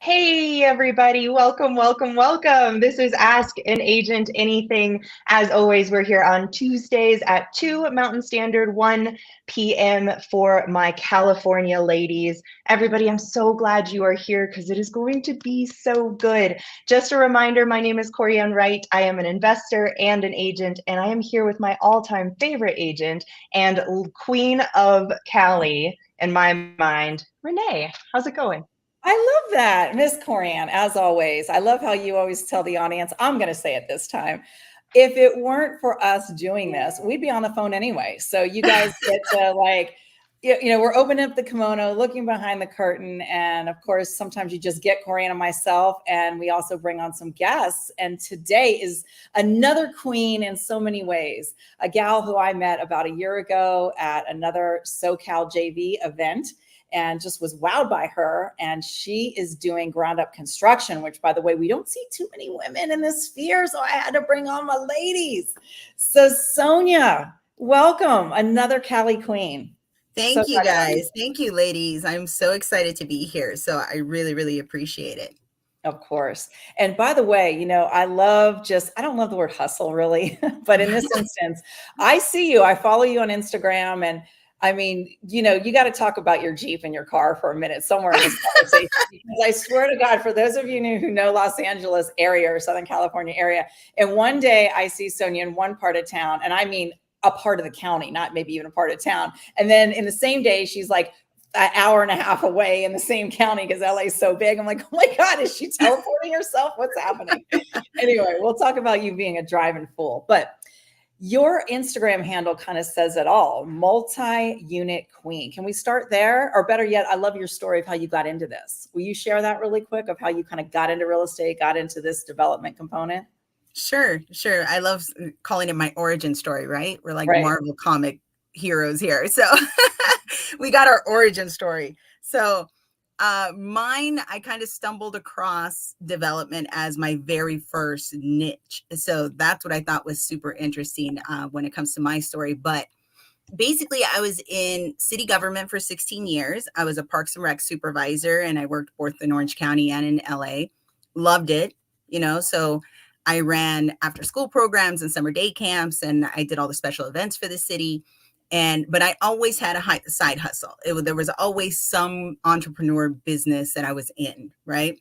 Hey, everybody. Welcome, welcome, welcome. This is Ask an Agent Anything. As always, we're here on Tuesdays at 2 Mountain Standard, 1 p.m. for my California ladies. Everybody, I'm so glad you are here because it is going to be so good. Just a reminder, my name is Corianne Wright. I am an investor and an agent, and I am here with my all-time favorite agent and queen of Cali in my mind, Renee. How's it going? I love that, Miss Corianne, as always. I love how you always tell the audience, I'm going to say it this time. If it weren't for us doing this, we'd be on the phone anyway. So you guys get to we're opening up the kimono, looking behind the curtain. And of course, sometimes you just get Corianne and myself, and we also bring on some guests. And today is another queen in so many ways, a gal who I met about a year ago at another SoCal JV event, and just was wowed by her. And she is doing ground up construction, which, by the way, we don't see too many women in this sphere. So I had to bring on my ladies. So Sonia, welcome, another Cali queen. Thank you, guys. Thank you, ladies. I'm so excited to be here. So I really, really appreciate it. Of course. And by the way, I don't love the word hustle really, but in this instance, I see you, I follow you on Instagram, and I mean, you got to talk about your Jeep and your car for a minute somewhere in this conversation, because I swear to God, for those of you who know Los Angeles area or Southern California area, and one day I see Sonia in one part of town, and I mean a part of the county, not maybe even a part of town. And then in the same day, she's like an hour and a half away in the same county because LA is so big. I'm like, oh my God, is she teleporting herself? What's happening? Anyway, we'll talk about you being a driving fool, but your Instagram handle kind of says it all, multi-unit queen. Can we start there? Or better yet, I love your story of how you got into this. Will you share that really quick of how you kind of got into real estate, got into this development component? Sure. I love calling it my origin story, right? We're like Marvel comic heroes here. So we got our origin story. So mine, I kind of stumbled across development as my very first niche. So that's what I thought was super interesting when it comes to my story. But basically, I was in city government for 16 years. I was a Parks and Rec supervisor, and I worked both in Orange County and in LA. Loved it, so I ran after school programs and summer day camps, and I did all the special events for the city. But I always had a side hustle. There was always some entrepreneur business that I was in, right?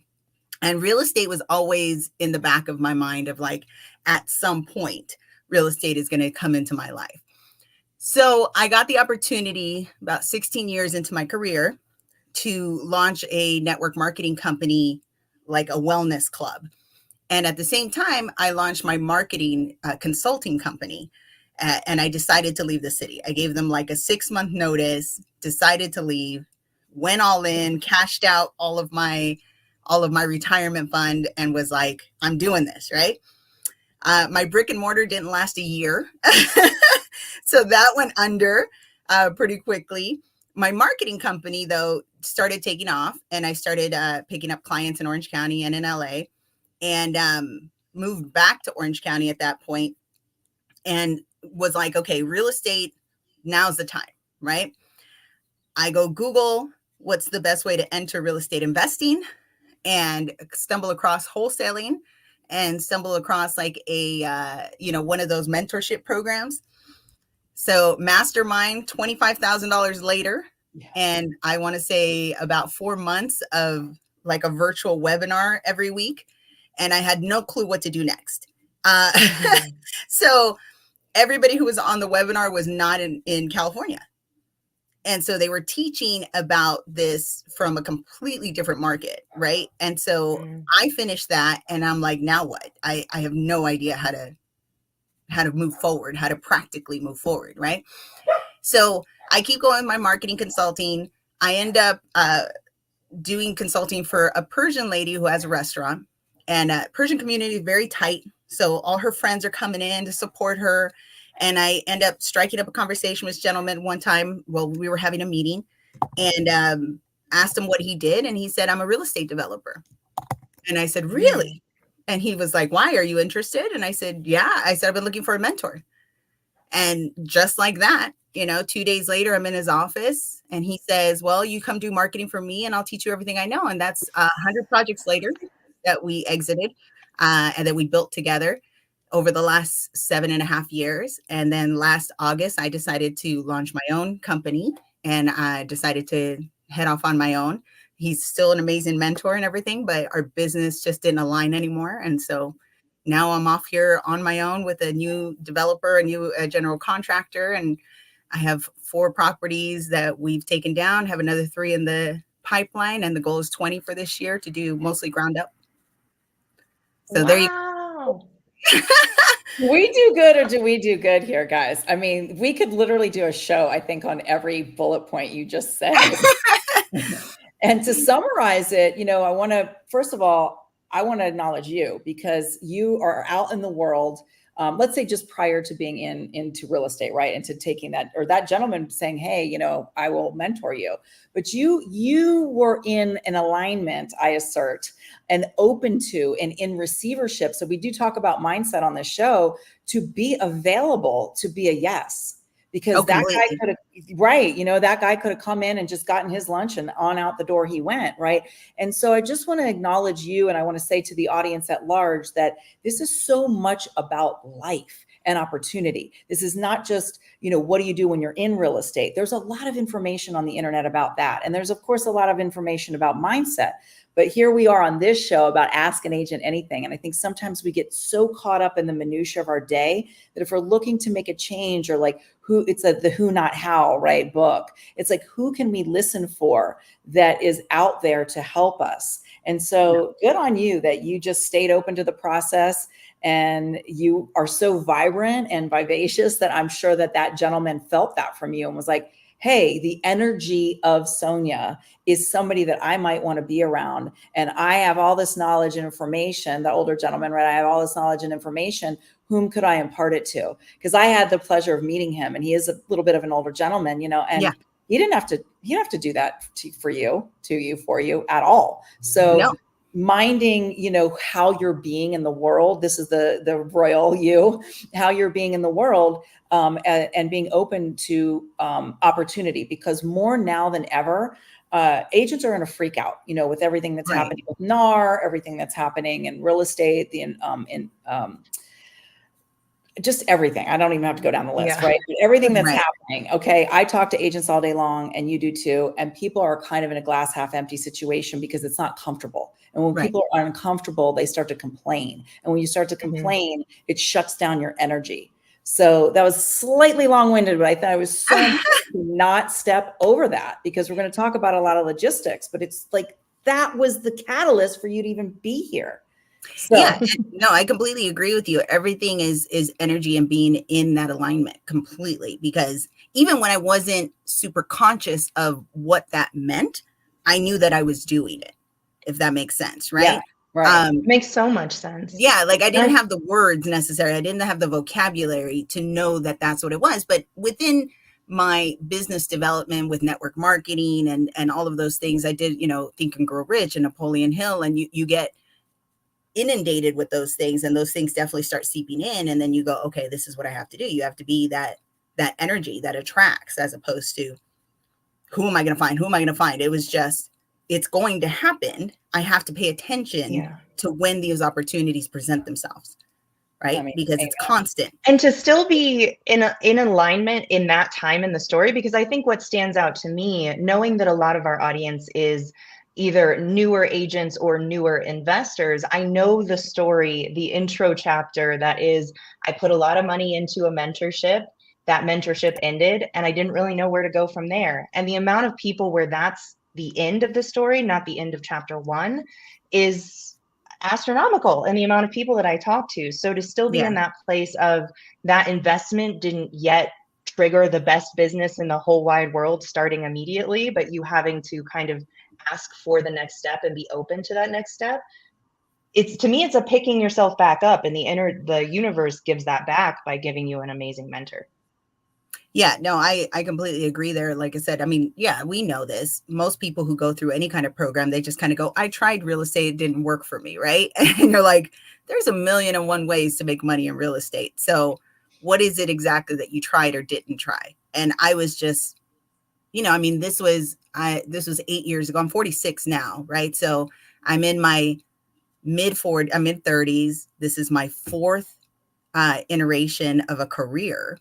And real estate was always in the back of my mind of like, at some point, real estate is going to come into my life. So I got the opportunity about 16 years into my career to launch a network marketing company, like a wellness club. And at the same time, I launched my marketing consulting company. And I decided to leave the city. I gave them like a 6-month notice, decided to leave, went all in, cashed out all of my retirement fund, and was like, I'm doing this, right? My brick and mortar didn't last a year. So that went under pretty quickly. My marketing company, though, started taking off, and I started picking up clients in Orange County and in LA, and moved back to Orange County at that point, and was like, okay, real estate, now's the time, right? I go Google what's the best way to enter real estate investing, and stumble across wholesaling, and stumble across like a, one of those mentorship programs. So mastermind, $25,000 later. Yeah. And I want to say about 4 months of like a virtual webinar every week. And I had no clue what to do next. So everybody who was on the webinar was not in California. And so they were teaching about this from a completely different market, right? And so I finished that, and I'm like, now what? I have no idea how to move forward, how to practically move forward, right? So I keep going with my marketing consulting. I end up doing consulting for a Persian lady who has a restaurant, and Persian community is very tight. So all her friends are coming in to support her. And I end up striking up a conversation with this gentleman one time while we were having a meeting, and asked him what he did. And he said, I'm a real estate developer. And I said, really? And he was like, why? Are you interested? And I said, yeah. I said, I've been looking for a mentor. And just like that, 2 days later, I'm in his office and he says, well, you come do marketing for me and I'll teach you everything I know. And that's 100 projects later that we exited and that we built together over the last 7.5 years. And then last August, I decided to launch my own company and I decided to head off on my own. He's still an amazing mentor and everything, but our business just didn't align anymore. And so now I'm off here on my own with a new developer, a new general contractor, and I have 4 properties that we've taken down, have another 3 in the pipeline, and the goal is 20 for this year to do mostly ground up. So wow. there you go. We do good or do we do good here, guys? I mean, we could literally do a show, I think, on every bullet point you just said. And to summarize it, I want to, first of all, I want to acknowledge you because you are out in the world. Let's say just prior to being into real estate, right? Into taking that, or that gentleman saying, hey, I will mentor you. But you were in an alignment, I assert, and open to and in receivership. So we do talk about mindset on this show, to be available, to be a yes. Because that guy could have, right, that guy could have come in and just gotten his lunch and on out the door he went, right? And so I just want to acknowledge you, and I want to say to the audience at large that this is so much about life and opportunity. This is not just, what do you do when you're in real estate? There's a lot of information on the internet about that. And there's, of course, a lot of information about mindset. But here we are on this show about Ask an Agent Anything. And I think sometimes we get so caught up in the minutia of our day that if we're looking to make a change, or like the Who Not How, right, book, it's like, who can we listen for that is out there to help us? And so good on you that you just stayed open to the process, and you are so vibrant and vivacious that I'm sure that gentleman felt that from you and was like, hey, the energy of Sonia is somebody that I might want to be around. And I have all this knowledge and information, the older gentleman, right? I have all this knowledge and information. Whom could I impart it to? Because I had the pleasure of meeting him, and he is a little bit of an older gentleman, and he didn't have to do that for you at all. So minding, how you're being in the world. This is the royal you, how you're being in the world, and being open to opportunity, because more now than ever, agents are in a freak out, with everything that's happening with NAR, everything that's happening in real estate, just everything. I don't even have to go down the list, right? Everything that's happening. Okay. I talk to agents all day long, and you do too. And people are kind of in a glass half empty situation because it's not comfortable. And when people are uncomfortable, they start to complain. And when you start to complain, it shuts down your energy. So that was slightly long-winded, but I thought it was so important to not step over that, because we're going to talk about a lot of logistics, but it's like, that was the catalyst for you to even be here. So. Yeah, no, I completely agree with you. Everything is energy and being in that alignment completely, because even when I wasn't super conscious of what that meant, I knew that I was doing it, if that makes sense. Right. Yeah, right. Makes so much sense. Yeah. Like I didn't have the words necessarily. I didn't have the vocabulary to know that that's what it was. But within my business development with network marketing and all of those things, I did, Think and Grow Rich and Napoleon Hill, and you get inundated with those things, and those things definitely start seeping in, and then you go, okay, this is what I have to do. You have to be that energy that attracts, as opposed to who am I going to find? It was just, it's going to happen. I have to pay attention to when these opportunities present themselves, right? Because it's constant. And to still be in alignment in that time in the story, because I think what stands out to me, knowing that a lot of our audience is either newer agents or newer investors, I know the story, the intro chapter, that is, I put a lot of money into a mentorship. That mentorship ended, and I didn't really know where to go from there. And the amount of people where that's the end of the story, not the end of chapter 1, is astronomical in the amount of people that I talk to. So to still be in that place of that investment didn't yet trigger the best business in the whole wide world starting immediately, but you having to kind of ask for the next step and be open to that next step. To me, it's a picking yourself back up, and the universe gives that back by giving you an amazing mentor. Yeah, no, I completely agree there. Like I said, I mean, yeah, we know this. Most people who go through any kind of program, they just kind of go, I tried real estate, it didn't work for me, right? And you're like, there's 1,000,001 ways to make money in real estate. So what is it exactly that you tried or didn't try? And I was just, I mean, this was 8 years ago. I'm 46 now, right? So I'm in my mid 30s. This is my fourth iteration of a career,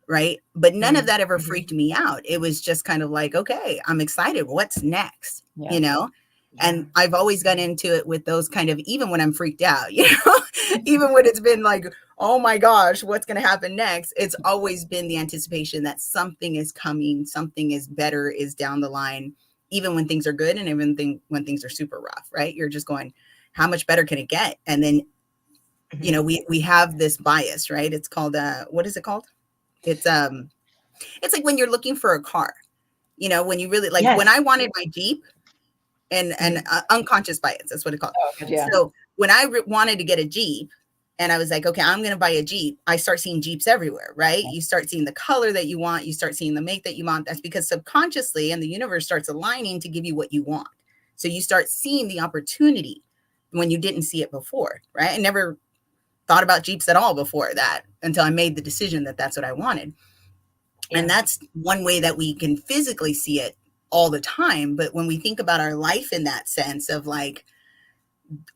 right? But none of that ever freaked me out. It was just kind of like, okay, I'm excited. What's next? And I've always got into it with those kind of, even when I'm freaked out, even when it's been like, oh my gosh, what's going to happen next? It's always been the anticipation that something is coming, something is better, is down the line, even when things are good and even when things are super rough, right? You're just going, how much better can it get? And then, we have this bias, right? It's called, what is it called? It's like when you're looking for a car, when you really like, when I wanted my Jeep, and unconscious bias, that's what it's called. So when I wanted to get a Jeep and I was like, okay, I'm going to buy a Jeep, I start seeing Jeeps everywhere, right? You start seeing the color that you want. You start seeing the make that you want. That's because subconsciously, and the universe starts aligning to give you what you want. So you start seeing the opportunity when you didn't see it before, right? I never thought about Jeeps at all before that until I made the decision that that's what I wanted. And that's one way that we can physically see it all the time. But when we think about our life in that sense of like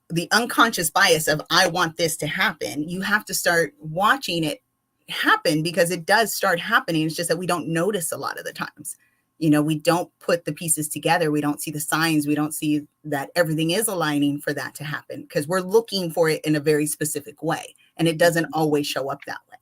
the unconscious bias of, I want this to happen, you have to start watching it happen, because it does start happening. It's just that we don't notice a lot of the times. We don't put the pieces together. We don't see the signs. We don't see that everything is aligning for that to happen, because we're looking for it in a very specific way. And it doesn't always show up that way.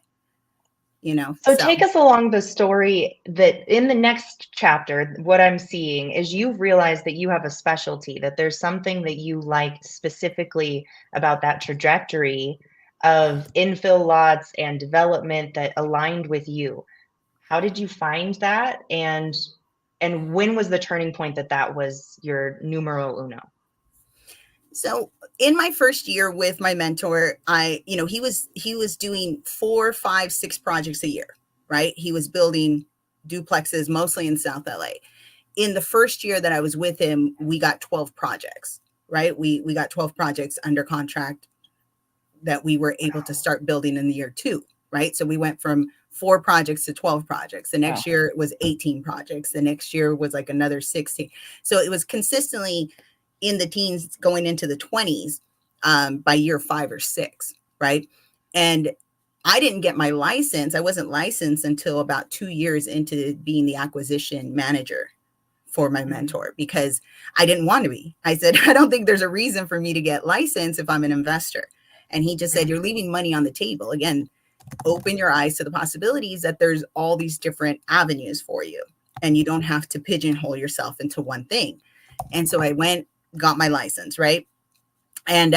So take us along the story that in the next chapter, what I'm seeing is you've realized that you have a specialty, that there's something that you liked specifically about that trajectory of infill lots and development that aligned with you. How did you find that? And when was the turning point that was your numero uno? So in my first year with my mentor, he was doing 4, 5, 6 projects a year, right? He was building duplexes, mostly in South LA. In the first year that I was with him, we got 12 projects, right? We got 12 projects under contract that we were able to start building in the year 2, right? So we went from 4 projects to 12 projects. The next year it was 18 projects. The next year was like another 16. So it was consistently in the teens going into the 20s by year 5 or 6, right? And I didn't get my license. I wasn't licensed until about 2 years into being the acquisition manager for my mentor, because I didn't want to be. I said, I don't think there's a reason for me to get licensed if I'm an investor. And he just said, you're leaving money on the table. Again, open your eyes to the possibilities that there's all these different avenues for you, and you don't have to pigeonhole yourself into one thing. And so I got my license, right? And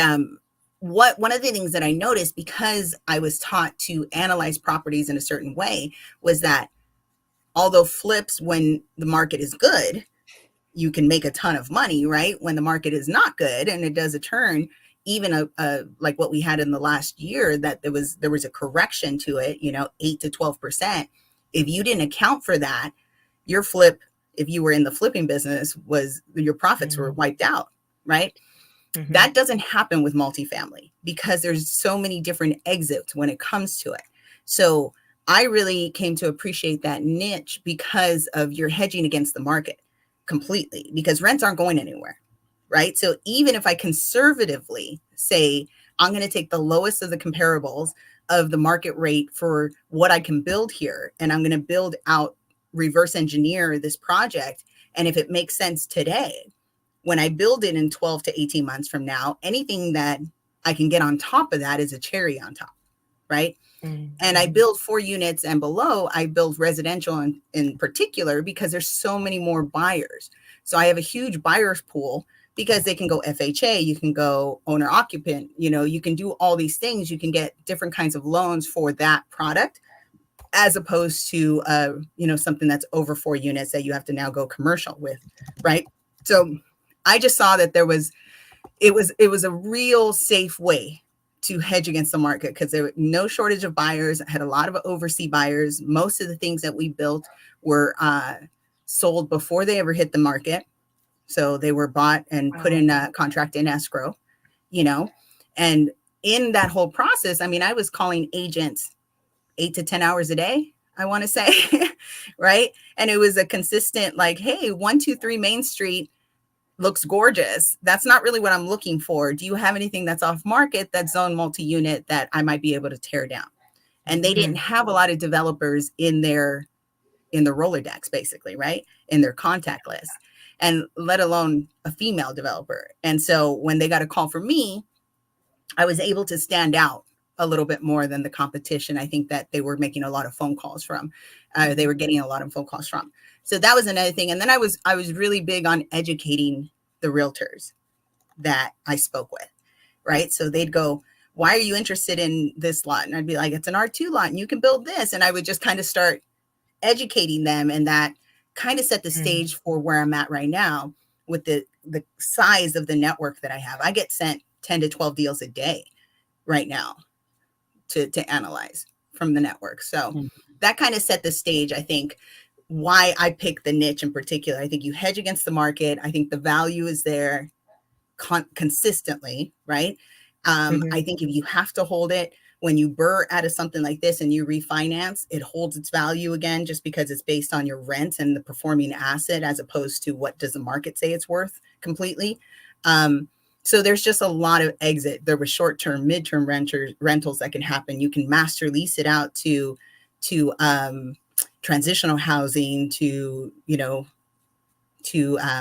one of the things that I noticed, because I was taught to analyze properties in a certain way, was that although flips, when the market is good, you can make a ton of money, right? When the market is not good and it does a turn, even like what we had in the last year, that there was a correction to it, 8 to 12%. If you didn't account for that, your flip, if you were in the flipping business, your profits were wiped out, right? That doesn't happen with multifamily, because there's so many different exits when it comes to it. So I really came to appreciate that niche because of your hedging against the market completely, because rents aren't going anywhere, right? So even if I conservatively say, I'm going to take the lowest of the comparables of the market rate for what I can build here, and I'm going to build out, reverse engineer this project. And if it makes sense today, when I build it in 12 to 18 months from now, anything that I can get on top of that is a cherry on top, right? And I build 4 units and below. I build residential in particular, because there's so many more buyers. So I have a huge buyer's pool, because they can go FHA, you can go owner occupant, you can do all these things. You can get different kinds of loans for that product, as opposed to, something that's over 4 units that you have to now go commercial with, right? So I just saw that it was a real safe way to hedge against the market, because there was no shortage of buyers. I had a lot of overseas buyers. Most of the things that we built were sold before they ever hit the market. So they were bought and put in a contract in escrow, and in that whole process, I mean, I was calling agents 8 to 10 hours a day. I want to say, right? And it was a consistent like, hey, 123 Main Street looks gorgeous. That's not really what I'm looking for. Do you have anything that's off market, that's zone multi-unit that I might be able to tear down? And they didn't have a lot of developers in the Rolodex, basically, right? In their contact list, and let alone a female developer. And so when they got a call from me, I was able to stand out a little bit more than the competition. I think that they were making a lot of phone calls from, they were getting a lot of phone calls from. So that was another thing. And then I was really big on educating the realtors that I spoke with, right? So they'd go, why are you interested in this lot? And I'd be like, it's an R2 lot and you can build this. And I would just kind of start educating them. And that kind of set the stage for where I'm at right now with the size of the network that I have. I get sent 10 to 12 deals a day right now to analyze from the network. So that kind of set the stage, I think, why I picked the niche in particular. I think you hedge against the market. I think the value is there consistently, right? I think if you have to hold it, when you burr out of something like this and you refinance, it holds its value again, just because it's based on your rent and the performing asset, as opposed to what does the market say it's worth completely. So there's just a lot of exit. There was short-term, mid-term rentals that can happen. You can master lease it out to transitional housing, to,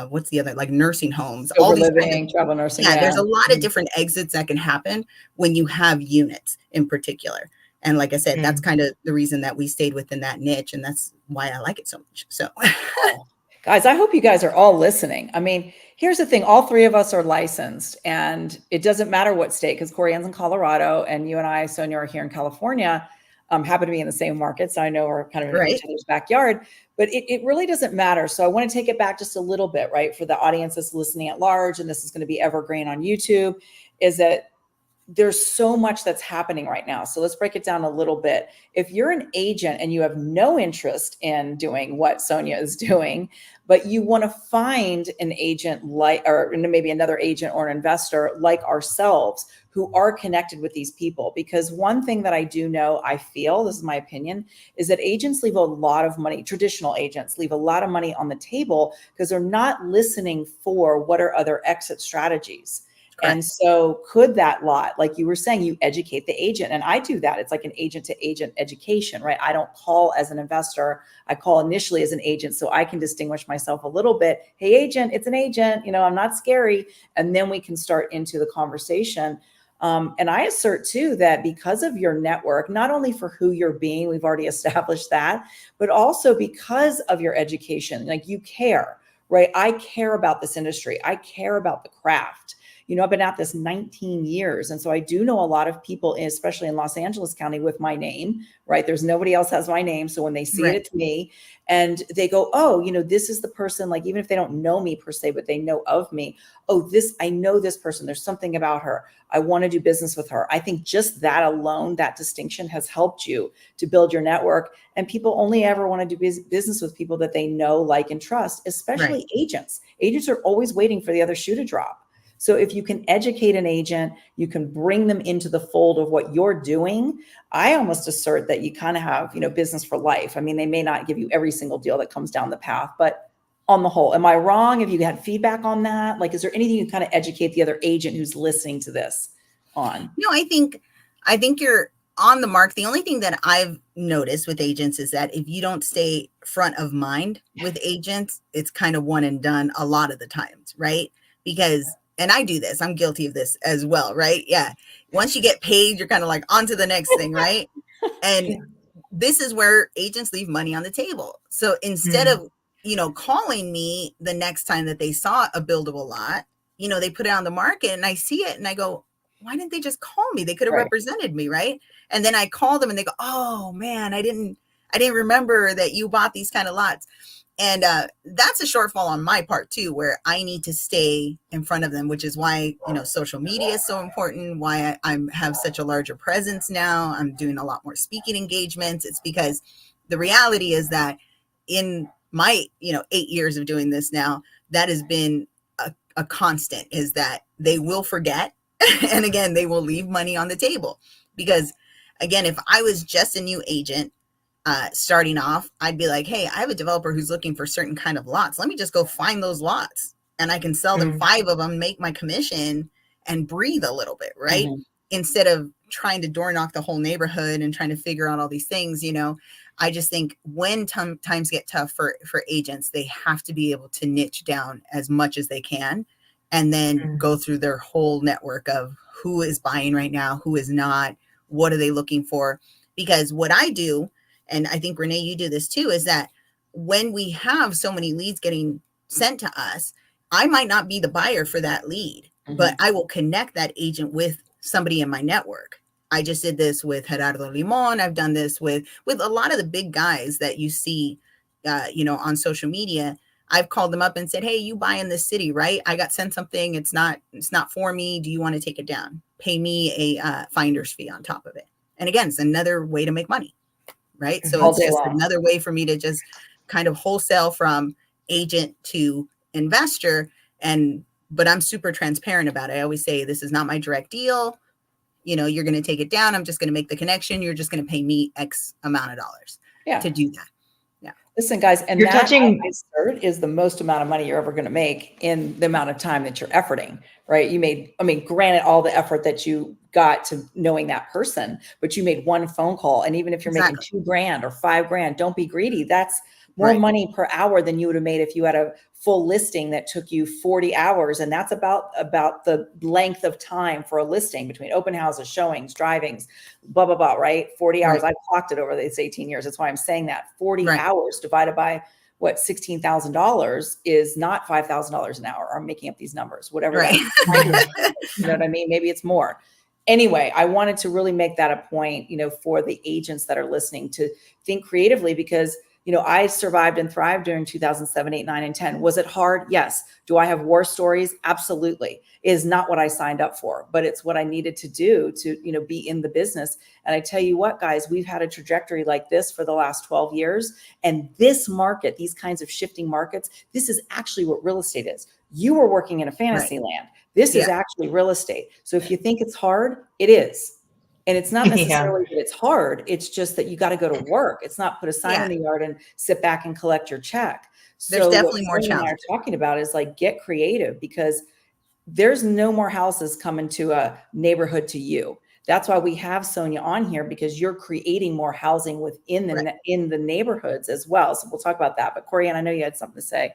what's the other, like nursing homes, all these living, travel nursing. Yeah, there's a lot of different exits that can happen when you have units in particular. And like I said, that's kind of the reason that we stayed within that niche. And that's why I like it so much. So guys, I hope you guys are all listening. I mean, here's the thing. All three of us are licensed, and it doesn't matter what state, because Corianne's in Colorado and you and I, Sonia, are here in California. Happen to be in the same market. So I know we're kind of in each other's backyard, but it really doesn't matter. So I want to take it back just a little bit, right? For the audience that's listening at large, and this is going to be evergreen on YouTube, is that there's so much that's happening right now. So let's break it down a little bit. If you're an agent and you have no interest in doing what Sonia is doing, but you want to find an agent like, or maybe another agent or an investor like ourselves who are connected with these people. Because one thing that I do know, I feel, this is my opinion, is that agents leave a lot of money, traditional agents leave a lot of money on the table because they're not listening for what are other exit strategies. Correct. And so could that lot, like you were saying, you educate the agent, and I do that. It's like an agent to agent education, right? I don't call as an investor. I call initially as an agent so I can distinguish myself a little bit. Hey, agent, it's an agent, I'm not scary. And then we can start into the conversation. And I assert too, that because of your network, not only for who you're being, we've already established that, but also because of your education, like you care, right? I care about this industry. I care about the craft. I've been at this 19 years. And so I do know a lot of people, especially in Los Angeles County, with my name, right? There's nobody else has my name. So when they see it, it's me, and they go, oh, this is the person, like, even if they don't know me per se, but they know of me. Oh, I know this person. There's something about her. I want to do business with her. I think just that alone, that distinction has helped you to build your network. And people only ever want to do business with people that they know, like, and trust, especially agents. Agents are always waiting for the other shoe to drop. So if you can educate an agent, you can bring them into the fold of what you're doing. I almost assert that you kind of have, business for life. I mean, they may not give you every single deal that comes down the path, but on the whole, am I wrong? Have you had feedback on that? Like, is there anything you kind of educate the other agent who's listening to this on? No, I think you're on the mark. The only thing that I've noticed with agents is that if you don't stay front of mind with agents, it's kind of one and done a lot of the times, right? Because, and I do this, I'm guilty of this as well, right? Yeah. Once you get paid, you're kind of like on to the next thing, right? And this is where agents leave money on the table. So instead of, calling me the next time that they saw a buildable lot, they put it on the market and I see it and I go, why didn't they just call me? They could have represented me, right? And then I call them and they go, oh man, I didn't remember that you bought these kind of lots. And that's a shortfall on my part too, where I need to stay in front of them, which is why, social media is so important, why I have such a larger presence now. I'm doing a lot more speaking engagements. It's because the reality is that in my, 8 years of doing this now, that has been a constant, is that they will forget. And again, they will leave money on the table because, again, if I was just a new agent, starting off, I'd be like, hey, I have a developer who's looking for certain kind of lots. Let me just go find those lots and I can sell them 5 of them, make my commission and breathe a little bit, right? Instead of trying to door knock the whole neighborhood and trying to figure out all these things, you know. I just think when times get tough for agents, they have to be able to niche down as much as they can and then go through their whole network of who is buying right now, who is not, what are they looking for? Because what I do, and I think Renee, you do this too, is that when we have so many leads getting sent to us, I might not be the buyer for that lead, but I will connect that agent with somebody in my network. I just did this with Gerardo Limon. I've done this with a lot of the big guys that you see, you know, on social media. I've called them up and said, hey, you buy in this city, right? I got sent something. It's not for me. Do you want to take it down? Pay me a finder's fee on top of it. And again, it's another way to make money, right? So it's just another way for me to just kind of wholesale from agent to investor. But I'm super transparent about it. I always say, this is not my direct deal. You know, you're going to take it down. I'm just going to make the connection. You're just going to pay me X amount of dollars to do that. Yeah. Listen, guys, and you're that touching is the most amount of money you're ever going to make in the amount of time that you're efforting, right? You made, I mean, granted all the effort that you got to knowing that person, but you made one phone call. And even if you're making $2,000 or $5,000, don't be greedy. That's more money per hour than you would have made if you had a full listing that took you 40 hours. And that's about the length of time for a listing between open houses, showings, drivings, blah, blah, blah, right? 40 hours. I've clocked it over these 18 years. That's why I'm saying that 40 hours divided by what, $16,000 is not $5,000 an hour. I'm making up these numbers, whatever. You know what I mean? Maybe it's more. Anyway, I wanted to really make that a point, you know, for the agents that are listening to think creatively, because you know, I survived and thrived during 2007, 8, 9, and 10. Was it hard? Yes. Do I have war stories? Absolutely. It is not what I signed up for, but it's what I needed to do to, you know, be in the business. And I tell you what, guys, we've had a trajectory like this for the last 12 years. And this market, these kinds of shifting markets, this is actually what real estate is. You were working in a fantasy land. This is actually real estate. So if you think it's hard, it is. And it's not necessarily that it's hard. It's just that you got to go to work. It's not put a sign in the yard and sit back and collect your check. So there's definitely more challenges. We're talking about is like, get creative, because there's no more houses coming to a neighborhood to you. That's why we have Sonia on here, because you're creating more housing within the in the neighborhoods as well. So we'll talk about that. But Corianne, I know you had something to say.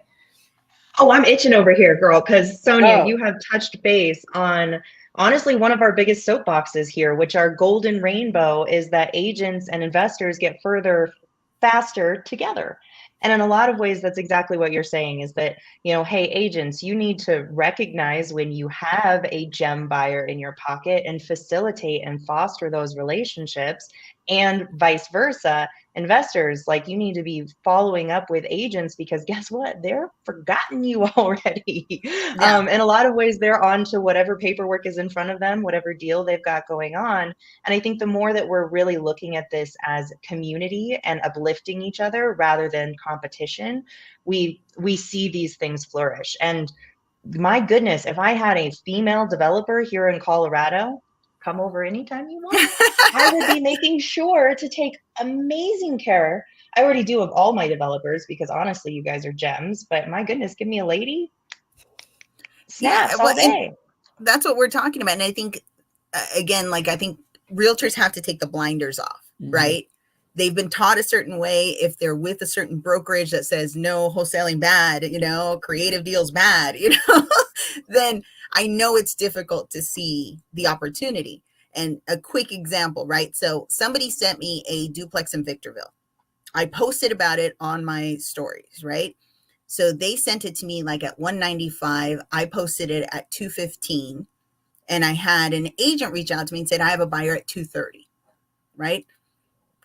Oh, I'm itching over here, girl, because Sonia, you have touched base on honestly one of our biggest soapboxes here, which our golden rainbow is that agents and investors get further faster together. And in a lot of ways, that's exactly what you're saying, is that, you know, hey, agents, you need to recognize when you have a gem buyer in your pocket and facilitate and foster those relationships, and vice versa. Investors, like, you need to be following up with agents, because guess what? They're forgotten you already. In a lot of ways, they're on to whatever paperwork is in front of them, whatever deal they've got going on. And I think the more that we're really looking at this as community and uplifting each other rather than competition, we see these things flourish. And my goodness, if I had a female developer here in Colorado, come over anytime you want. I would be making sure to take amazing care. I already do of all my developers, because honestly, you guys are gems, but my goodness, give me a lady. Snaps all day. That's what we're talking about. And I think, again, like, I think realtors have to take the blinders off, right? They've been taught a certain way. If they're with a certain brokerage that says, no, wholesaling bad, you know, creative deals bad, you know, then I know it's difficult to see the opportunity. And a quick example, right? So somebody sent me a duplex in Victorville. I posted about it on my stories, right? So they sent it to me like at 195. I posted it at 215. And I had an agent reach out to me and said, I have a buyer at 230, right?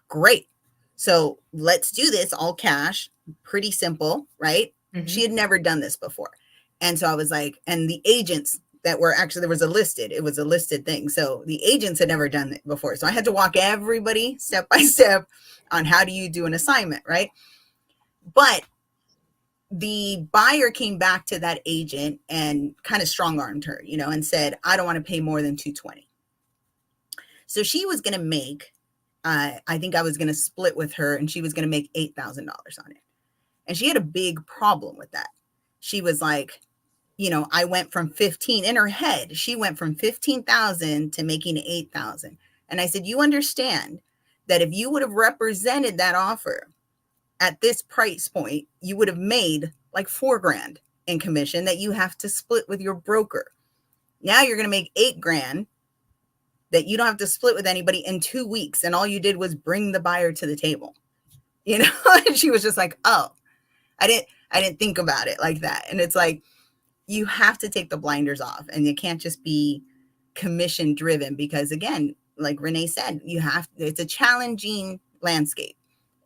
Great. So let's do this all cash. Pretty simple, right? She had never done this before. And so I was like, and the agents that were actually, it was a listed thing. So the agents had never done it before. So I had to walk everybody step by step on how do you do an assignment, right? But the buyer came back to that agent and kind of strong-armed her, you know, and said, I don't want to pay more than 220. So she was going to make I think I was going to split with her and she was going to make $8,000 on it. And she had a big problem with that. She was like, you know, I went from 15 in her head. She went from 15,000 to making 8,000. And I said, you understand that if you would have represented that offer at this price point, you would have made like $4,000 in commission that you have to split with your broker. Now you're going to make $8,000 that you don't have to split with anybody in 2 weeks. And all you did was bring the buyer to the table, you know? And she was just like, oh, I didn't think about it like that. And it's like, you have to take the blinders off, and you can't just be commission driven, because again, like Renee said, it's a challenging landscape.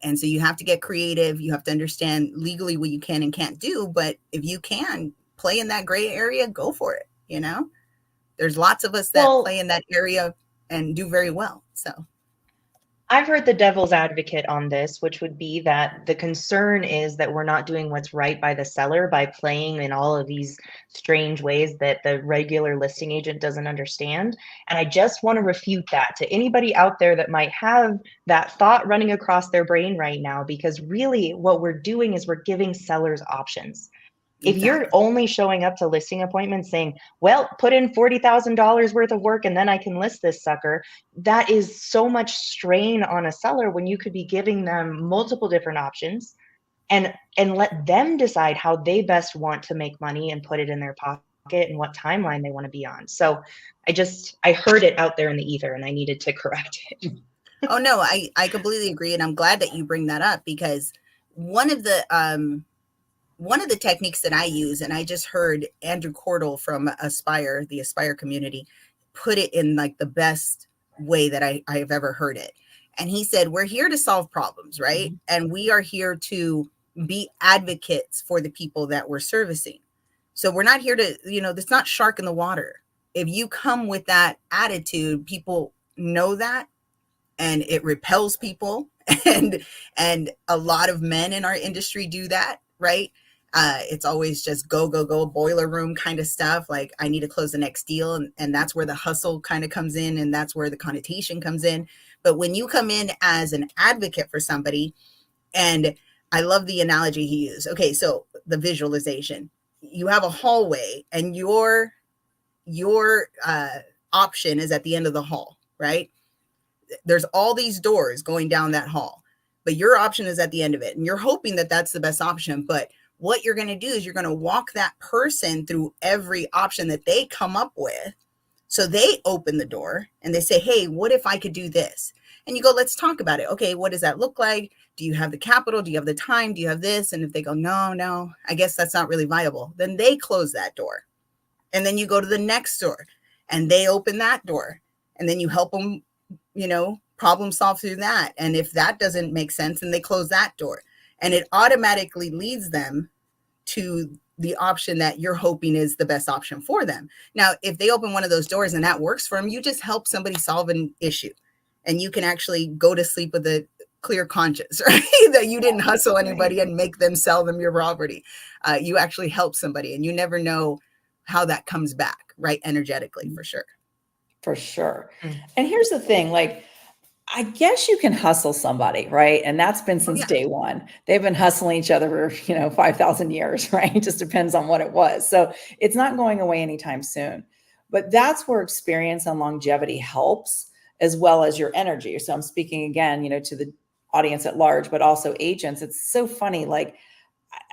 And so you have to get creative. You have to understand legally what you can and can't do. But if you can play in that gray area, go for it. You know, there's lots of us that play in that area and do very well. So I've heard the devil's advocate on this, which would be that the concern is that we're not doing what's right by the seller by playing in all of these strange ways that the regular listing agent doesn't understand. And I just want to refute that to anybody out there that might have that thought running across their brain right now, because really what we're doing is we're giving sellers options. If you're only showing up to listing appointments saying, well, put in $40,000 worth of work and then I can list this sucker, that is so much strain on a seller when you could be giving them multiple different options and let them decide how they best want to make money and put it in their pocket and what timeline they want to be on. So I heard it out there in the ether and I needed to correct it. Oh, no, I completely agree. And I'm glad that you bring that up, because one of the techniques that I use, and I just heard Andrew Cordell from the Aspire community, put it in like the best way that I have ever heard it. And he said, we're here to solve problems, right? Mm-hmm. And we are here to be advocates for the people that we're servicing. So we're not here to, it's not shark in the water. If you come with that attitude, people know that, and it repels people. And a lot of men in our industry do that, right? It's always just go, boiler room kind of stuff. Like, I need to close the next deal. And that's where the hustle kind of comes in. And that's where the connotation comes in. But when you come in as an advocate for somebody, and I love the analogy he used. Okay, so the visualization, you have a hallway and your option is at the end of the hall, right? There's all these doors going down that hall, but your option is at the end of it. And you're hoping that that's the best option. But what you're going to do is you're going to walk that person through every option that they come up with. So they open the door and they say, hey, what if I could do this? And you go, let's talk about it. Okay, what does that look like? Do you have the capital? Do you have the time? Do you have this? And if they go, no, I guess that's not really viable, then they close that door. And then you go to the next door and they open that door. And then you help them, problem solve through that. And if that doesn't make sense, then they close that door. And it automatically leads them to the option that you're hoping is the best option for them. Now, if they open one of those doors and that works for them, you just help somebody solve an issue. And you can actually go to sleep with a clear conscience, right? That you didn't hustle anybody and make them sell them your property. You actually help somebody, and you never know how that comes back, right? Energetically, for sure. For sure. And here's the thing, like, I guess you can hustle somebody, right? And that's been since day one. They've been hustling each other for, 5,000 years, right? It just depends on what it was. So it's not going away anytime soon. But that's where experience and longevity helps, as well as your energy. So I'm speaking again, to the audience at large, but also agents. It's so funny. Like,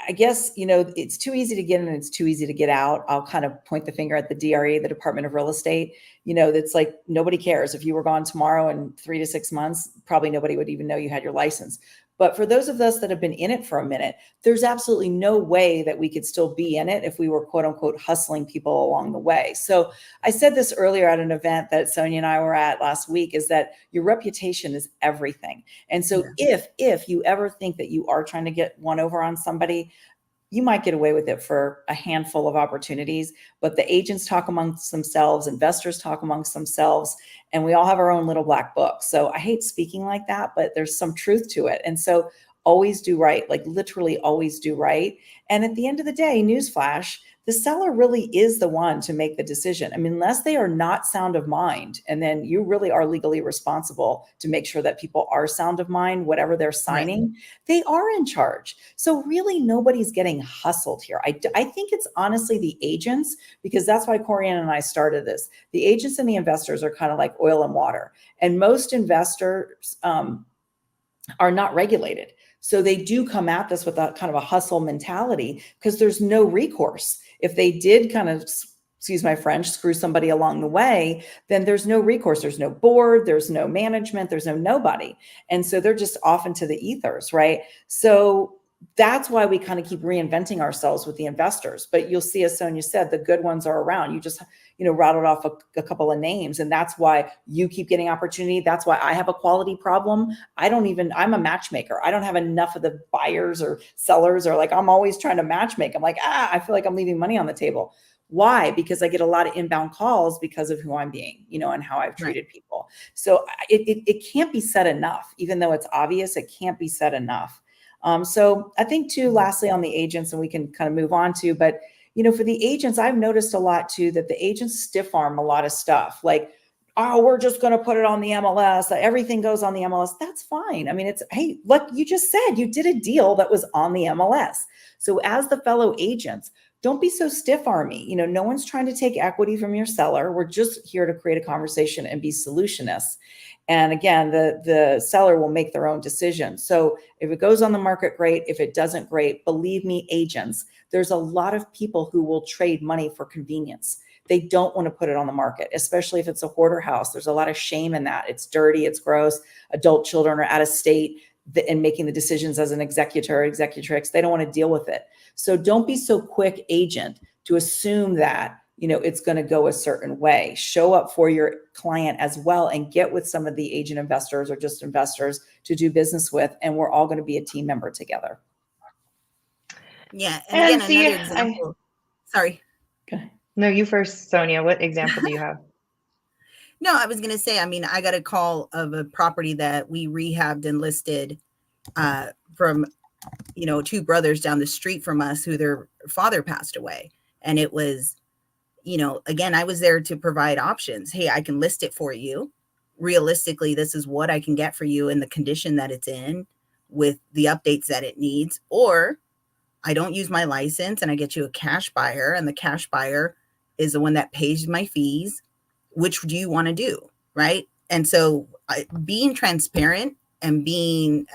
I guess, it's too easy to get in and it's too easy to get out. I'll kind of point the finger at the DRE, the Department of Real Estate. That's like, nobody cares. If you were gone tomorrow in 3 to 6 months, probably nobody would even know you had your license. But for those of us that have been in it for a minute, there's absolutely no way that we could still be in it if we were, quote unquote, hustling people along the way. So I said this earlier at an event that Sonia and I were at last week, is that your reputation is everything. And so if you ever think that you are trying to get one over on somebody, you might get away with it for a handful of opportunities, but the agents talk amongst themselves, investors talk amongst themselves, and we all have our own little black book. So I hate speaking like that, but there's some truth to it. And so always do right, like literally always do right. And at the end of the day, newsflash, the seller really is the one to make the decision. I mean, unless they are not sound of mind, and then you really are legally responsible to make sure that people are sound of mind, whatever they're signing, they are in charge. So really nobody's getting hustled here. I think it's honestly the agents, because that's why Corianne and I started this. The agents and the investors are kind of like oil and water. And most investors are not regulated. So they do come at this with that kind of a hustle mentality because there's no recourse. If they did kind of, excuse my French, screw somebody along the way, then there's no recourse. There's no board, there's no management, there's no nobody. And so they're just off into the ethers, right? So that's why we kind of keep reinventing ourselves with the investors. But you'll see, as Sonia said, the good ones are around. You just, rattled off a couple of names, and that's why you keep getting opportunity. That's why I have a quality problem. I'm a matchmaker. I don't have enough of the buyers or sellers, or like, I'm always trying to matchmake. I'm like, I feel like I'm leaving money on the table. Why? Because I get a lot of inbound calls because of who I'm being, and how I've treated people. So it can't be said enough, even though it's obvious, it can't be said enough. So I think too, lastly, on the agents, and we can kind of move on to, but for the agents, I've noticed a lot too, that the agents stiff arm a lot of stuff. Like, oh, we're just going to put it on the MLS. Everything goes on the MLS. That's fine. I mean, hey, look, you just said you did a deal that was on the MLS. So as the fellow agents, don't be so stiff army. No one's trying to take equity from your seller. We're just here to create a conversation and be solutionists. And again, the seller will make their own decision. So if it goes on the market, great. If it doesn't, great. Believe me, agents, there's a lot of people who will trade money for convenience. They don't want to put it on the market, especially if it's a hoarder house. There's a lot of shame in that. It's dirty, it's gross. Adult children are out of state and making the decisions as an executor or executrix. They don't want to deal with it. So don't be so quick, agent, to assume that it's going to go a certain way. Show up for your client as well and get with some of the agent investors or just investors to do business with. And we're all going to be a team member together. Yeah. And again, another example. Sorry. Okay. No, you first, Sonia. What example do you have? No, I was going to say, I got a call of a property that we rehabbed and listed from, two brothers down the street from us who their father passed away. And it was, again, I was there to provide options. Hey, I can list it for you. Realistically, this is what I can get for you in the condition that it's in with the updates that it needs. Or I don't use my license and I get you a cash buyer, and the cash buyer is the one that pays my fees. Which do you want to do? Right. And so being transparent and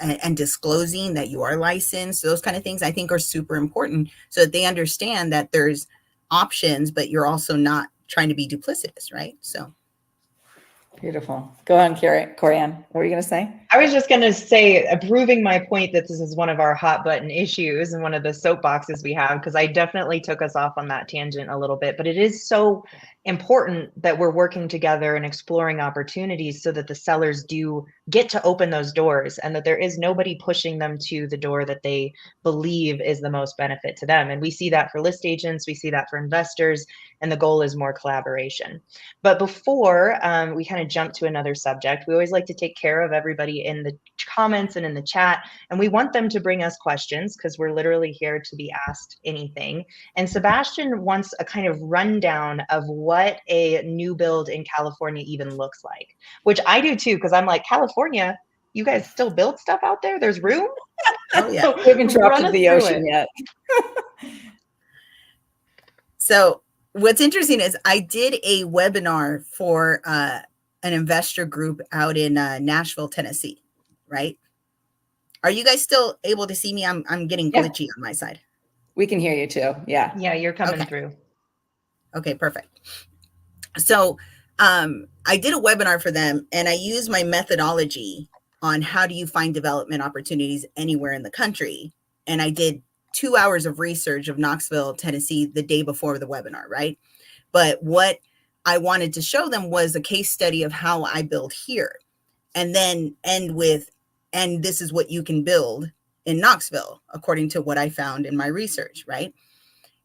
and disclosing that you are licensed, those kind of things I think are super important so that they understand that there's options, but you're also not trying to be duplicitous. Right. So. Beautiful. Go on, Corianne. What were you going to say? I was just going to say, proving my point that this is one of our hot button issues and one of the soapboxes we have, because I definitely took us off on that tangent a little bit, but it is so important that we're working together and exploring opportunities so that the sellers do get to open those doors and that there is nobody pushing them to the door that they believe is the most benefit to them. And we see that for list agents, we see that for investors, and the goal is more collaboration. But before we kind of jump to another subject, we always like to take care of everybody in the comments and in the chat, and we want them to bring us questions because we're literally here to be asked anything. And Sebastian wants a kind of rundown of what a new build in California even looks like, which I do too, because I'm like, California, you guys still build stuff out there? There's room? Oh, yeah. So we haven't dropped into the ocean yet. So what's interesting is I did a webinar for an investor group out in Nashville, Tennessee. Right? Are you guys still able to see me? I'm getting glitchy on my side. We can hear you too. Yeah. Yeah, you're coming through. Okay, perfect. So I did a webinar for them, and I used my methodology on how do you find development opportunities anywhere in the country. And I did 2 hours of research of Knoxville, Tennessee, the day before the webinar, right? But what I wanted to show them was a case study of how I build here, and then end with, and this is what you can build in Knoxville, according to what I found in my research, right?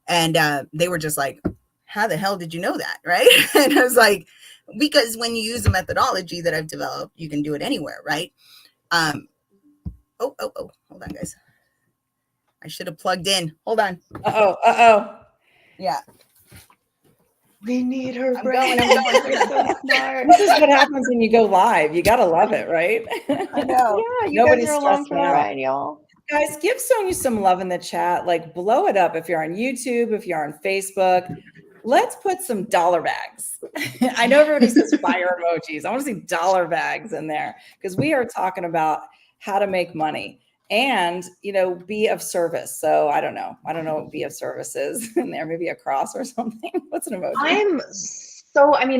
And they were just like, how the hell did you know that, right? And I was like, because when you use the methodology that I've developed, you can do it anywhere, right? Hold on, guys. I should have plugged in. Hold on. Uh-oh. Yeah. We need her I'm brain. going. They're so smart. This is what happens when you go live. You got to love it, right? I know. Yeah, you Nobody's guys are along for the stressing out. ride, y'all. Guys, give Sonia some love in the chat. Like, blow it up if you're on YouTube, if you're on Facebook. Let's put some dollar bags. I know everybody says fire emojis. I want to see dollar bags in there because we are talking about how to make money and, you know, be of service. So I don't know what be of service is in there. Maybe a cross or something. What's an emoji?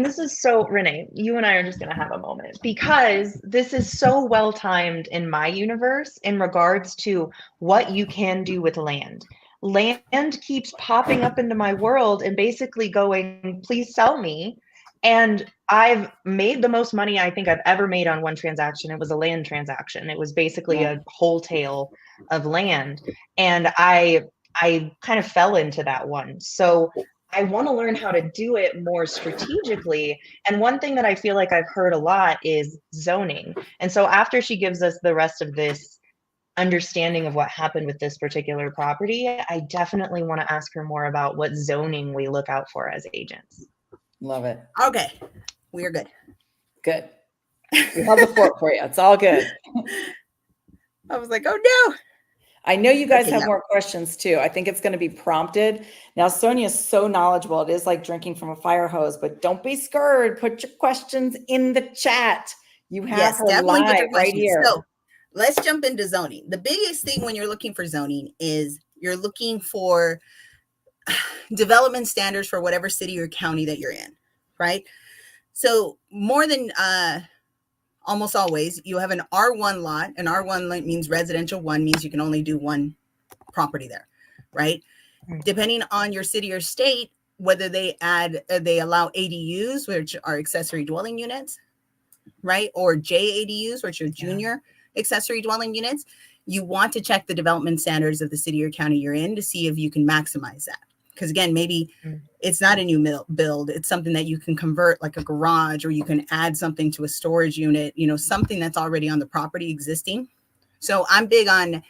This is so, Renee, you and I are just going to have a moment because this is so well timed in my universe in regards to what you can do with land. Land keeps popping up into my world and basically going, please sell me. And I've made the most money I think I've ever made on one transaction. It was a land transaction. It was basically a wholesale of land. And I kind of fell into that one. So I want to learn how to do it more strategically. And one thing that I feel like I've heard a lot is zoning. And so after she gives us the rest of this understanding of what happened with this particular property, I definitely want to ask her more about what zoning we look out for as agents. Love it. Okay. We are good. Good. We held the fort for you. It's all good. I was like, oh no. I know you guys have more questions too. I think it's going to be prompted. Now, Sonia is so knowledgeable. It is like drinking from a fire hose, but don't be scared. Put your questions in the chat. You have her live right here. So let's jump into zoning. The biggest thing when you're looking for zoning is you're looking for development standards for whatever city or county that you're in, right? So more than almost always, you have an R1 lot. An R1 means residential one, means you can only do one property there, right? Depending on your city or state, whether they allow ADUs, which are accessory dwelling units, right? Or JADUs, which are junior accessory dwelling units. You want to check the development standards of the city or county you're in to see if you can maximize that. Because again, maybe it's not a new build. It's something that you can convert like a garage, or you can add something to a storage unit, you know, something that's already on the property existing. So I'm big on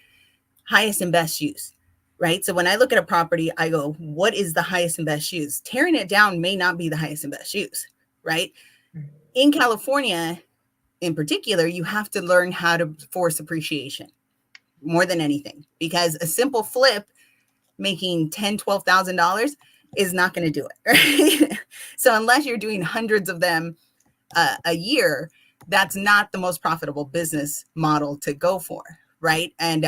highest and best use, right? So when I look at a property, I go, what is the highest and best use? Tearing it down may not be the highest and best use, right? In California, in particular, you have to learn how to force appreciation more than anything, because a simple flip making $10,000, $12,000 is not going to do it. Right? So unless you're doing hundreds of them a year, that's not the most profitable business model to go for. Right. And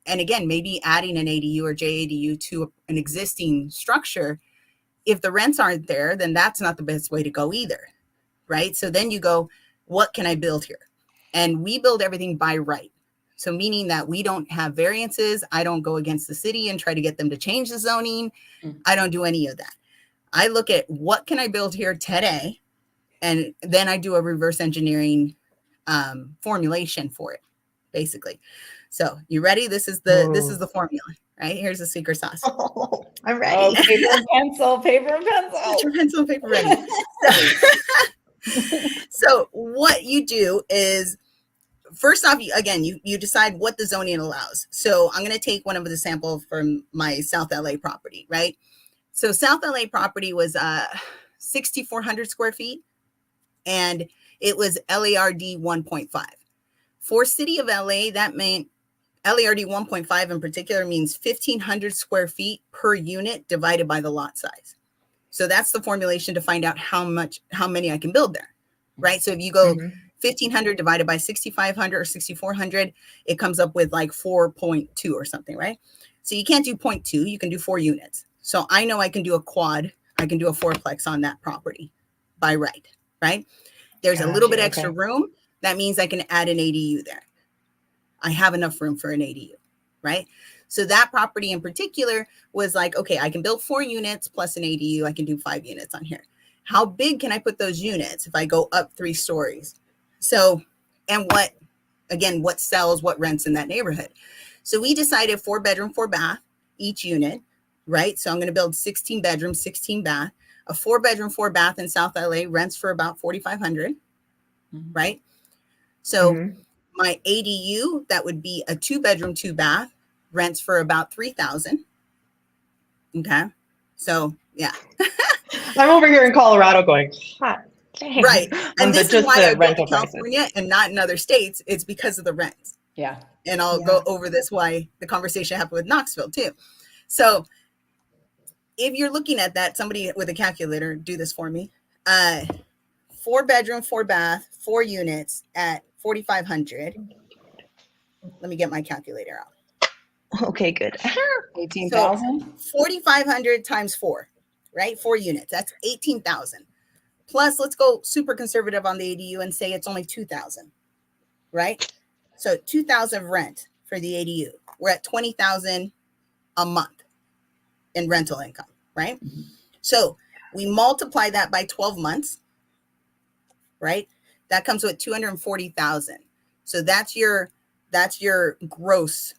again, maybe adding an ADU or JADU to an existing structure. If the rents aren't there, then that's not the best way to go either. Right. So then you go, what can I build here? And we build everything by right. So meaning that we don't have variances. I don't go against the city and try to get them to change the zoning. I don't do any of that. I look at what can I build here today? And then I do a reverse engineering formulation for it, basically. So you ready? This is the formula, right? Here's the secret sauce. Oh, I'm ready. Oh, paper and pencil, paper and pencil. Paper ready. So what you do is, first off, you decide what the zoning allows. So I'm going to take one of the samples from my South LA property, right? So South LA property was 6,400 square feet, and it was LARD 1.5. For city of LA, that meant LARD 1.5 in particular means 1,500 square feet per unit divided by the lot size. So that's the formulation to find out how many I can build there, right? So if you go 1,500 divided by 6,500 or 6,400, it comes up with like 4.2 or something, right? So you can't do 0.2, you can do 4 units. So I know I can do a quad, I can do a fourplex on that property by right? There's a little bit extra room. That means I can add an ADU there. I have enough room for an ADU, right? So that property in particular was like, okay, I can build 4 units plus an ADU. I can do 5 units on here. How big can I put those units if I go up 3 stories? So, and what sells, what rents in that neighborhood? So we decided 4 bedroom, 4 bath, each unit, right? So I'm going to build 16 bedrooms, 16 bath. A 4 bedroom, 4 bath in South LA rents for about $4,500, right? So my ADU, that would be a 2 bedroom, 2 bath, rents for about $3,000. Okay. So yeah. I'm over here in Colorado going, hot dang. Right. And this is why I built in California and not in other states. It's because of the rents. Yeah. And I'll go over this, why the conversation happened with Knoxville too. So if you're looking at that, somebody with a calculator, do this for me. 4 bedroom, 4 bath, 4 units at 4,500. Let me get my calculator out. Okay, good. 18,000. So 4,500 times 4, right? 4 units. That's 18,000. Plus, let's go super conservative on the ADU and say it's only 2,000, right? So 2,000 rent for the ADU. We're at 20,000 a month in rental income, right? Mm-hmm. So we multiply that by 12 months, right? That comes with 240,000. So that's your gross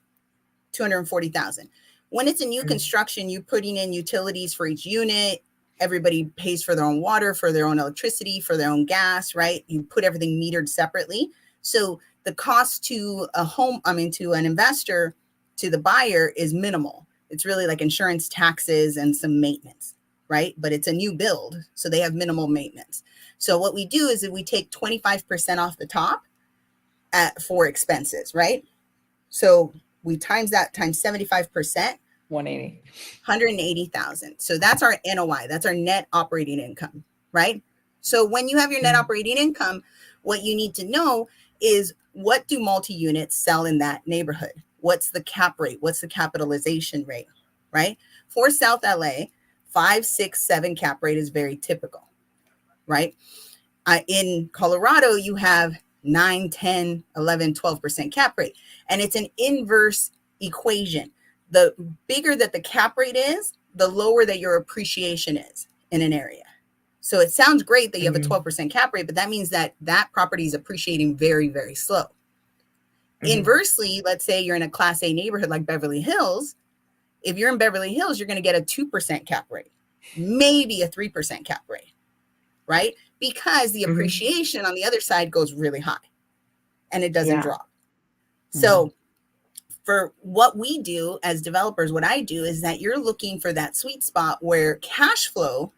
240,000. When it's a new construction, you're putting in utilities for each unit. Everybody pays for their own water, for their own electricity, for their own gas, right? You put everything metered separately. So the cost to to an investor, to the buyer, is minimal. It's really like insurance, taxes, and some maintenance, right? But it's a new build, so they have minimal maintenance. So what we do is that we take 25% off the top for expenses, right? So we times that times 75%. 180,000. So that's our NOI. That's our net operating income, right? So when you have your net operating income, what you need to know is, what do multi-units sell in that neighborhood? What's the cap rate? What's the capitalization rate, right? For South LA, 5, 6, 7 cap rate is very typical, right? In Colorado, you have 9, 10, 11, 12% cap rate. And it's an inverse equation. The bigger that the cap rate is, the lower that your appreciation is in an area. So it sounds great that you have a 12% cap rate, but that means that that property is appreciating very, very slow. Inversely, let's say you're in a Class A neighborhood like Beverly Hills. If you're in Beverly Hills, you're going to get a 2% cap rate, maybe a 3% cap rate, right? Because the appreciation on the other side goes really high and it doesn't drop. So for what we do as developers, what I do is that you're looking for that sweet spot where cash flow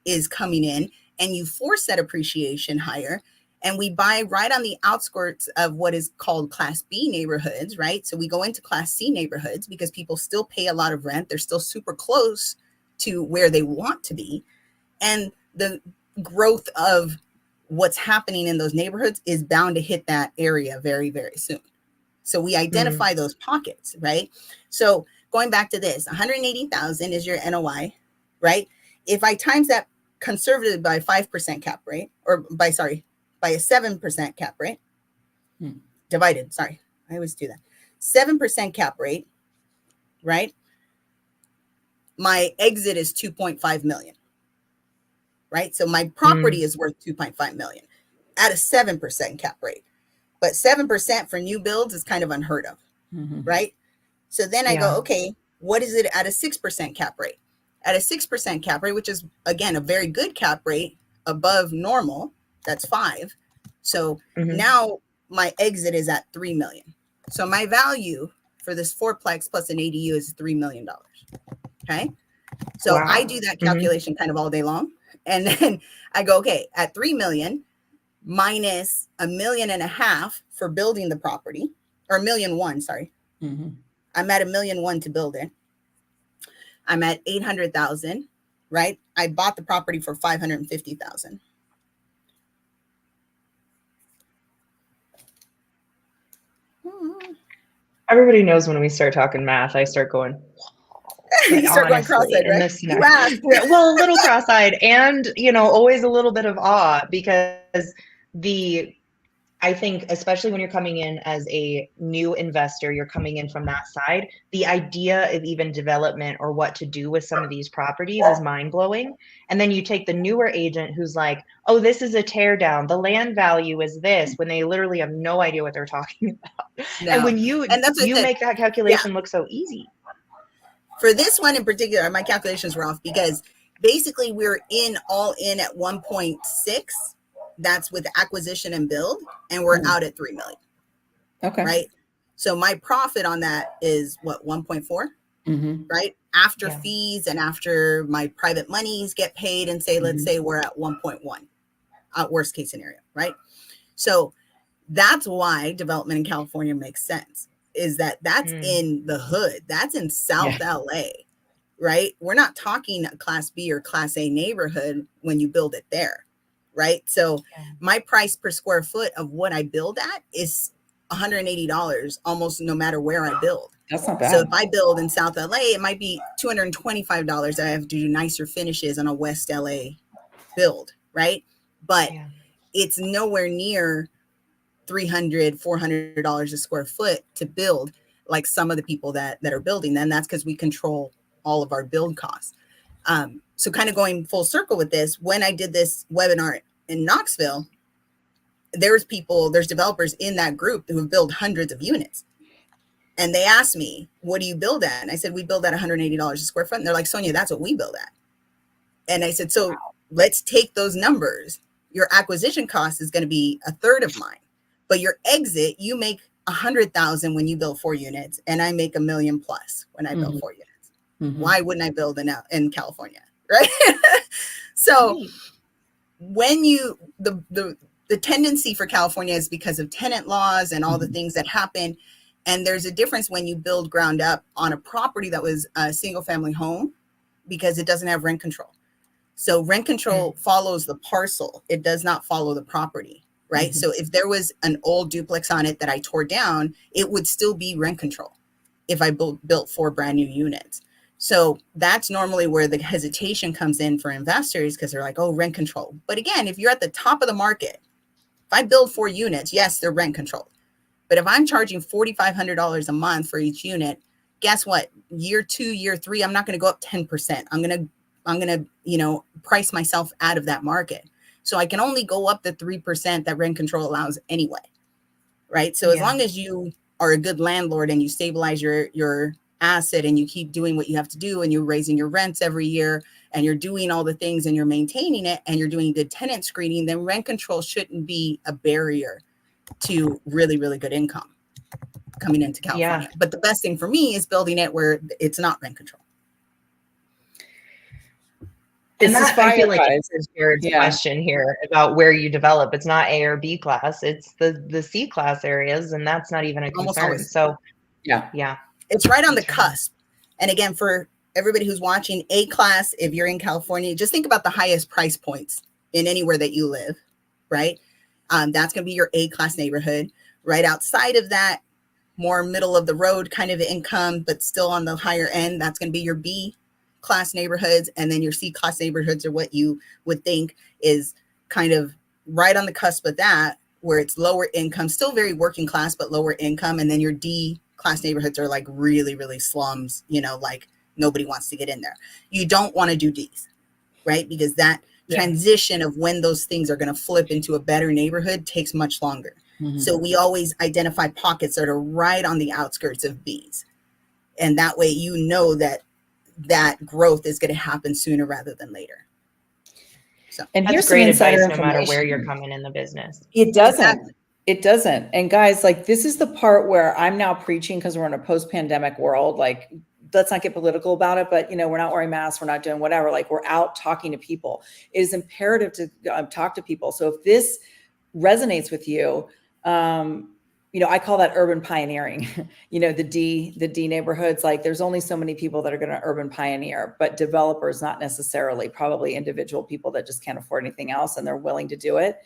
is coming in and you force that appreciation higher. And we buy right on the outskirts of what is called Class B neighborhoods, right? So we go into Class C neighborhoods because people still pay a lot of rent. They're still super close to where they want to be. And the growth of what's happening in those neighborhoods is bound to hit that area very, very soon. So we identify those pockets, right? So going back to this, 180,000 is your NOI, right? If I times that conservative by 5% cap rate, or by a 7% cap rate, divided, sorry, I always do that. 7% cap rate, right? My exit is 2.5 million, right? So my property is worth 2.5 million at a 7% cap rate. But 7% for new builds is kind of unheard of, right? So then I go, okay, what is it at a 6% cap rate? At a 6% cap rate, which is, again, a very good cap rate above normal, that's 5. So now my exit is at 3 million. So my value for this fourplex plus an ADU is $3 million. Okay. So I do that calculation kind of all day long. And then I go, okay, at 3 million minus $1.5 million for building the property, or $1.1 million, sorry. I'm at $1.1 million to build it. I'm at 800,000, right? I bought the property for 550,000. Everybody knows when we start talking math, I start going. You start going cross-eyed, right? Well, a little cross-eyed, and always a little bit of awe, because I think, especially when you're coming in as a new investor, you're coming in from that side, the idea of even development or what to do with some of these properties is mind-blowing. And then you take the newer agent who's like, oh, this is a tear down, the land value is this, when they literally have no idea what they're talking about. No. And when you make that calculation look so easy. For this one in particular, my calculations were off because basically we're all in at 1.6. That's with acquisition and build, and we're out at 3 million. Okay. Right. So my profit on that is what, 1.4? right? After fees and after my private monies get paid and say, let's say we're at 1.1, worst case scenario, right? So that's why development in California makes sense, is that that's in the hood. That's in South LA, right? We're not talking a class B or class A neighborhood when you build it there, right? So my price per square foot of what I build at is $180 almost no matter where I build. That's not bad. So if I build in South LA, it might be $225. I have to do nicer finishes on a West LA build, right? But it's nowhere near $300, $400 a square foot to build like some of the people that are building. Then that's because we control all of our build costs. So kind of going full circle with this, when I did this webinar in Knoxville, there's developers in that group who have built hundreds of units. And they asked me, what do you build at? And I said, we build at $180 a square foot. And they're like, Sonia, that's what we build at. And I said, so let's take those numbers. Your acquisition cost is going to be a third of mine, but your exit, you make 100,000 when you build 4 units, and I make $1 million plus when I build 4 units. Why wouldn't I build in California, right? So when the tendency for California is because of tenant laws and all the things that happen. And there's a difference when you build ground up on a property that was a single family home, because it doesn't have rent control. So rent control follows the parcel. It does not follow the property, right? So if there was an old duplex on it that I tore down, it would still be rent control if I built 4 brand new units. So that's normally where the hesitation comes in for investors, because they're like, oh, rent control. But again, if you're at the top of the market, if I build 4 units, yes, they're rent controlled. But if I'm charging $4,500 a month for each unit, guess what? Year 2, year 3, I'm not going to go up 10%. I'm going to, price myself out of that market. So I can only go up the 3% that rent control allows anyway. Right. So as long as you are a good landlord and you stabilize your asset and you keep doing what you have to do, and you're raising your rents every year, and you're doing all the things, and you're maintaining it, and you're doing good tenant screening, then rent control shouldn't be a barrier to really, really good income coming into California. But the best thing for me is building it where it's not rent control. And that, I feel like, answers Jared's question here about where you develop. It's not A or B class, it's the C class areas, and that's not even a concern. So it's right on the cusp. And again, for everybody who's watching, A class, if you're in California, just think about the highest price points in anywhere that you live, right? That's going to be your A class neighborhood. Right outside of that, more middle of the road kind of income, but still on the higher end, that's going to be your B class neighborhoods. And then your C class neighborhoods are what you would think is kind of right on the cusp of that, where it's lower income, still very working class, but lower income. And then your D class neighborhoods are like really, really slums, like nobody wants to get in there. You don't want to do Ds, right? Because that transition of when those things are going to flip into a better neighborhood takes much longer. So we always identify pockets that are right on the outskirts of Bs. And that way, that growth is going to happen sooner rather than later. So, and here's great advice, no matter where you're coming in the business. It doesn't. It doesn't. And guys, like, this is the part where I'm now preaching, because we're in a post-pandemic world. Like, let's not get political about it, but we're not wearing masks, we're not doing whatever. Like, we're out talking to people. It is imperative to talk to people. So if this resonates with you, I call that urban pioneering. The D neighborhoods, like, there's only so many people that are going to urban pioneer, but developers, not necessarily, probably individual people that just can't afford anything else and they're willing to do it.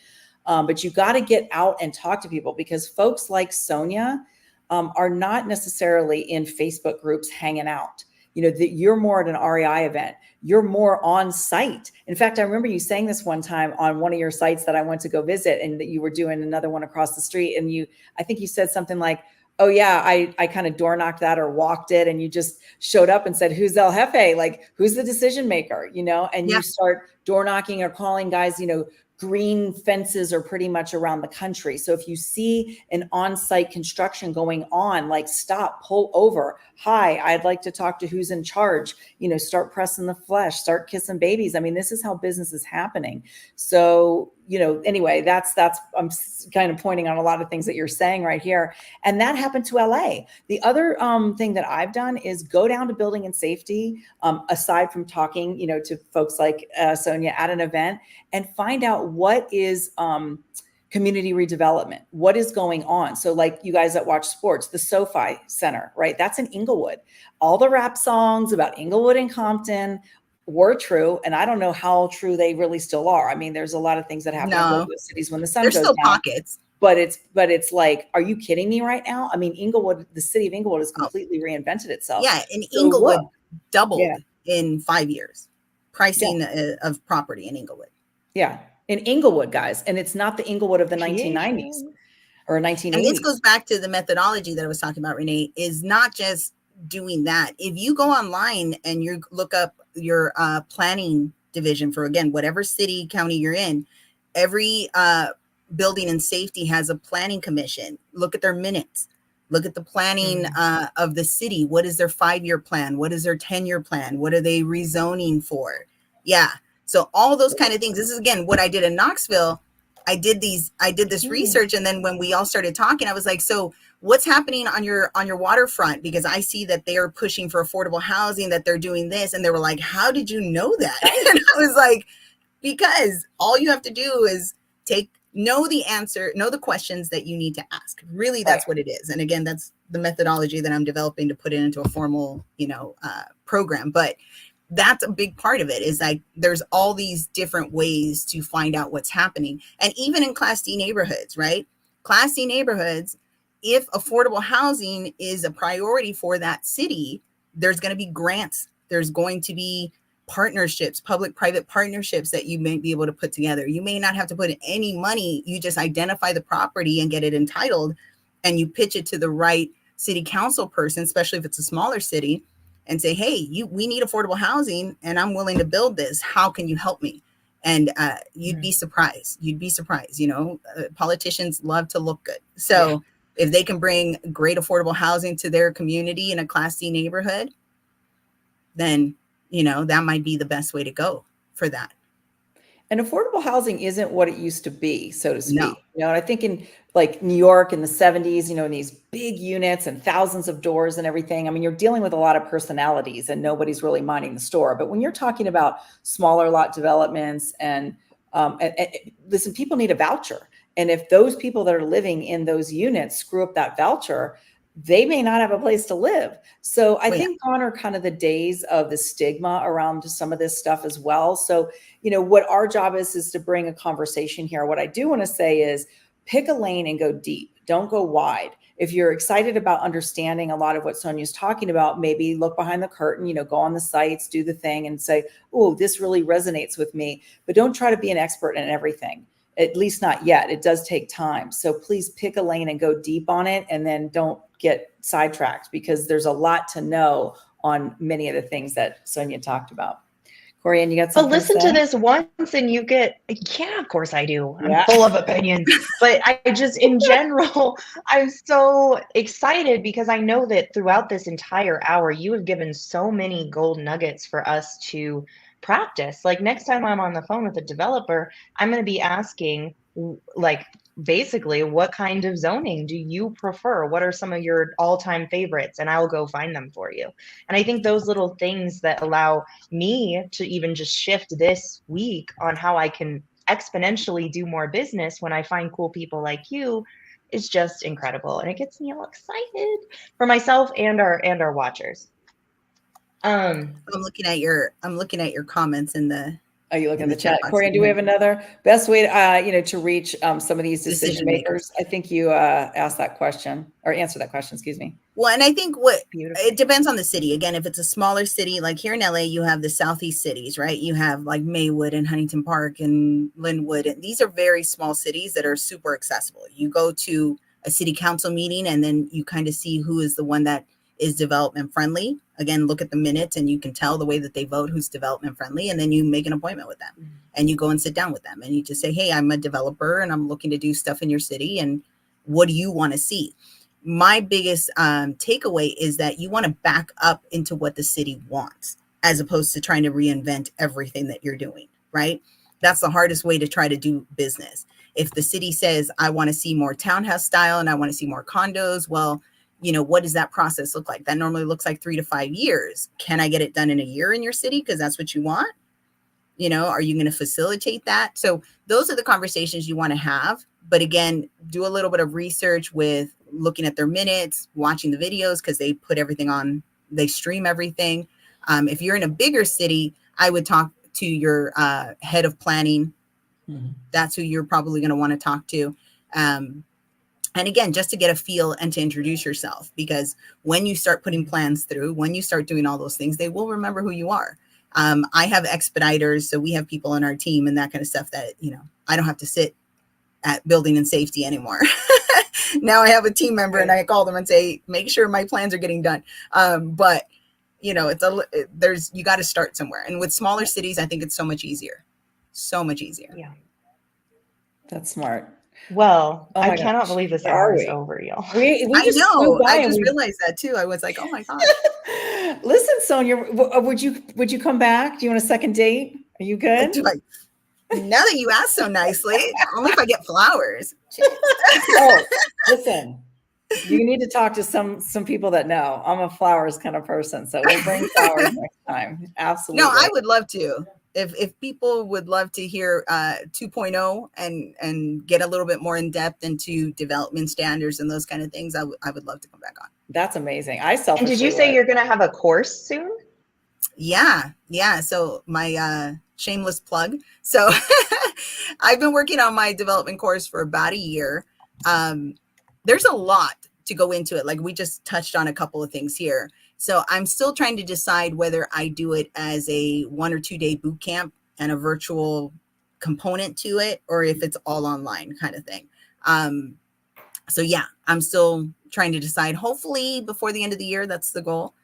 But you got to get out and talk to people, because folks like Sonia are not necessarily in Facebook groups hanging out. That you're more at an REI event. You're more on site. In fact, I remember you saying this one time on one of your sites that I went to go visit, and that you were doing another one across the street. And I think you said something like, oh yeah, I kind of door knocked that or walked it. And you just showed up and said, who's El Jefe? Like, who's the decision maker, and you start door knocking or calling guys, green fences are pretty much around the country. So if you see an on-site construction going on, like, stop, pull over. Hi, I'd like to talk to who's in charge. Start pressing the flesh, start kissing babies. I mean, this is how business is happening. So anyway, that's I'm kind of pointing on a lot of things that you're saying right here. And that happened to LA. The other thing that I've done is go down to building and safety, aside from talking, to folks like Sonia at an event, and find out what is community redevelopment, what is going on. So like you guys that watch sports, the SoFi Center, right? That's in Inglewood. All the rap songs about Inglewood and Compton were true, and I don't know how true they really still are. I mean, there's a lot of things that happen in both those cities when the sun goes still down. Pockets, but it's like, are you kidding me right now? I mean, Inglewood, the city of Inglewood, has completely reinvented itself. Yeah, and Inglewood doubled in 5 years, pricing of property in Inglewood. Yeah, in Inglewood, guys, and it's not the Inglewood of the 1990s or 1980s. And this goes back to the methodology that I was talking about, Renee, is not just doing that. If you go online and you look up your planning division for, again, whatever city, county you're in, every building and safety has a planning commission. Look at their minutes. Look at the planning of the city. What is their 5-year plan? What is their 10-year plan? What are they rezoning for? Yeah. So all those kind of things. This is, again, what I did in Knoxville. I did this research. And then when we all started talking, I was like, so what's happening on your waterfront? Because I see that they are pushing for affordable housing, that they're doing this. And they were like, how did you know that? And I was like, because all you have to do is know the answer, know the questions that you need to ask. Really, that's what it is. And again, that's the methodology that I'm developing to put it into a formal, program. But that's a big part of it, is like there's all these different ways to find out what's happening. And even in Class D neighborhoods, right? Class D neighborhoods, if affordable housing is a priority for that city, there's going to be grants. There's going to be partnerships, public-private partnerships that you may be able to put together. You may not have to put in any money. You just identify the property and get it entitled, and you pitch it to the right city council person, especially if it's a smaller city, and say, hey, we need affordable housing and I'm willing to build this. How can you help me? And you'd be surprised. Politicians love to look good. So if they can bring great affordable housing to their community in a Class C neighborhood, then, that might be the best way to go for that. And affordable housing isn't what it used to be, so to speak. No. And I think in like New York in the 70s, in these big units and thousands of doors and everything, I mean, you're dealing with a lot of personalities and nobody's really minding the store. But when you're talking about smaller lot developments and listen, people need a voucher. And if those people that are living in those units screw up that voucher, they may not have a place to live. So I think gone are kind of the days of the stigma around some of this stuff as well. So, what our job is to bring a conversation here. What I do want to say is pick a lane and go deep. Don't go wide. If you're excited about understanding a lot of what Sonia's talking about, maybe look behind the curtain, go on the sites, do the thing and say, oh, this really resonates with me. But don't try to be an expert in everything. At least not yet. It does take time. So please pick a lane and go deep on it, and then don't get sidetracked, because there's a lot to know on many of the things that Sonia talked about. Corianne, you got something listen to this once and you get, of course I do. I'm full of opinions. But I just, in general, I'm so excited because I know that throughout this entire hour, you have given so many gold nuggets for us to practice. Like next time I'm on the phone with a developer, I'm going to be asking, like, basically, what kind of zoning do you prefer? What are some of your all-time favorites? And I'll go find them for you. And I think those little things that allow me to even just shift this week on how I can exponentially do more business when I find cool people like you is just incredible. And it gets me all excited for myself and our watchers. I'm looking at your comments in the. Are you looking at the chat? Corianne, do we have another best way to reach some of these decision makers? I think you asked that question or answered that question, excuse me. Well, and I think it depends on the city. Again, if it's a smaller city, like here in LA, you have the Southeast cities, right? You have like Maywood and Huntington Park and Linwood. And these are very small cities that are super accessible. You go to a city council meeting and then you kind of see who is the one that is development friendly. Again, look at the minutes and you can tell the way that they vote who's development friendly, and then you make an appointment with them and you go and sit down with them and you just say, hey, I'm a developer and I'm looking to do stuff in your city, and what do you want to see? My biggest takeaway is that you want to back up into what the city wants, as opposed to trying to reinvent everything that you're doing, right? That's the hardest way to try to do business. If the city says, I want to see more townhouse style and I want to see more condos, well, what does that process look like? That normally looks like 3 to 5 years. Can I get it done in a year in your city? Because that's what you want. Are you going to facilitate that? So those are the conversations you want to have. But again, do a little bit of research with looking at their minutes, watching the videos, because they put everything on, they stream everything. If you're in a bigger city, I would talk to your head of planning. Mm-hmm. That's who you're probably going to want to talk to. And again, just to get a feel and to introduce yourself, because when you start putting plans through, when you start doing all those things, they will remember who you are. I have expediters, so we have people on our team and that kind of stuff that, I don't have to sit at building and safety anymore. Now I have a team member and I call them and say, make sure my plans are getting done. But you got to start somewhere. And with smaller cities, I think it's so much easier. So much easier. Yeah. That's smart. Well, I cannot believe this hour is over, y'all. We I know. I just realized that too. I was like, oh my gosh. Listen, Sonia, would you come back? Do you want a second date? Are you good? Now that you asked so nicely, only if I get flowers. Oh, listen, you need to talk to some people that know. I'm a flowers kind of person, so we'll bring flowers next time. Absolutely. No, I would love to. If people would love to hear 2.0 and get a little bit more in depth into development standards and those kind of things, I would love to come back on. That's amazing. And did you say you're going to have a course soon? Yeah. So my shameless plug. So I've been working on my development course for about a year. There's a lot to go into it. Like we just touched on a couple of things here. So I'm still trying to decide whether I do it as a 1 or 2 day boot camp and a virtual component to it, or if it's all online kind of thing. So yeah, I'm still trying to decide. Hopefully before the end of the year, that's the goal.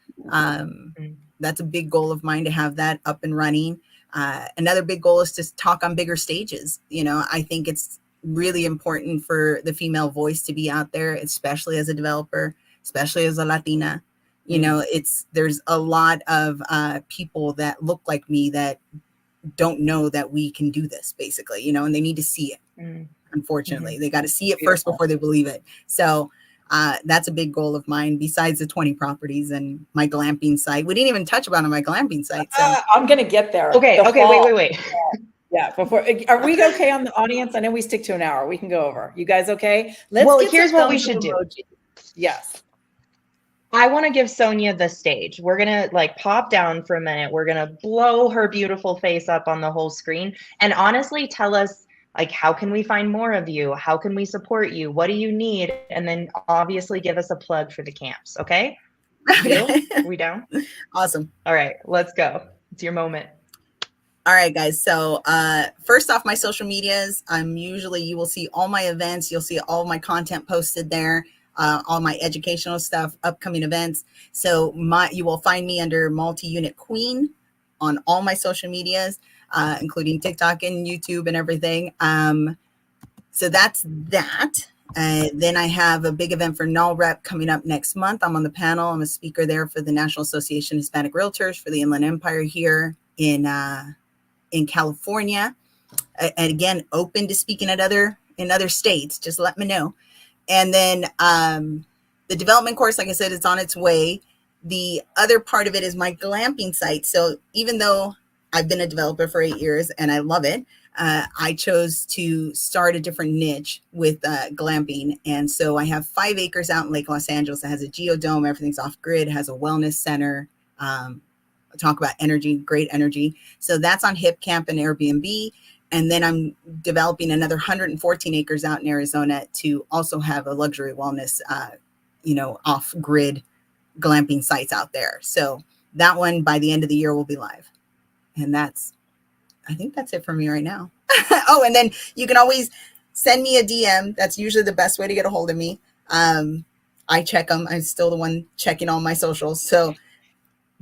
That's a big goal of mine, to have that up and running. Another big goal is to talk on bigger stages. I think it's really important for the female voice to be out there, especially as a developer, especially as a Latina. There's a lot of people that look like me that don't know that we can do this, basically, and they need to see it. Unfortunately, they got to see it first before they believe it. So that's a big goal of mine, besides the 20 properties and my glamping site. We didn't even touch about my glamping site. So I'm going to get there. Okay. Wait. Yeah. Are we okay on the audience? I know we stick to an hour. We can go over. You guys okay? Here's what we should do. Yes. I want to give Sonia the stage. We're going to pop down for a minute. We're going to blow her beautiful face up on the whole screen and honestly tell us, how can we find more of you? How can we support you? What do you need? And then obviously give us a plug for the camps. Okay. Are we down? Awesome. All right, let's go. It's your moment. All right, guys. So first off, my social medias, you will see all my events. You'll see all my content posted there. All my educational stuff, upcoming events. So you will find me under Multi-Unit Queen on all my social medias, including TikTok and YouTube and everything. So that's that. Then I have a big event for NALREP coming up next month. I'm on the panel. I'm a speaker there for the National Association of Hispanic Realtors for the Inland Empire here in California. And again, open to speaking in other states. Just let me know. And then the development course, like I said, it's on its way. The other part of it is my glamping site. So even though I've been a developer for 8 years and I love it, I chose to start a different niche with glamping. And so I have 5 acres out in Lake Los Angeles that has a geodome. Everything's off grid, has a wellness center. Talk about energy, great energy. So that's on HipCamp and Airbnb. And then I'm developing another 114 acres out in Arizona to also have a luxury wellness, off-grid glamping sites out there. So that one by the end of the year will be live. And I think that's it for me right now. Oh, and then you can always send me a DM. That's usually the best way to get a hold of me. I check them. I'm still the one checking all my socials. So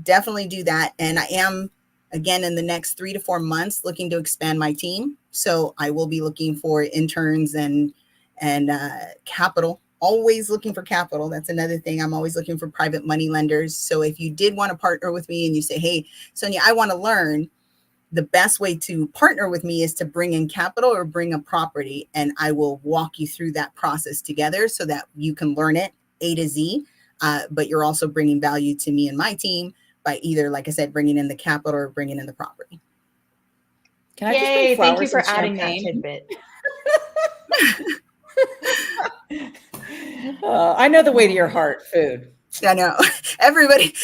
definitely do that. And I am, again, in the next 3 to 4 months, looking to expand my team. So I will be looking for interns and capital. Always looking for capital. That's another thing. I'm always looking for private money lenders. So if you did want to partner with me and you say, hey, Sonia, I want to learn, the best way to partner with me is to bring in capital or bring a property, and I will walk you through that process together so that you can learn it A to Z. But you're also bringing value to me and my team by either, like I said, bringing in the capital or bringing in the property. Can I just bring Thank you flowers for and adding champagne? that tidbit. I know the way to your heart, food. I know. Everybody,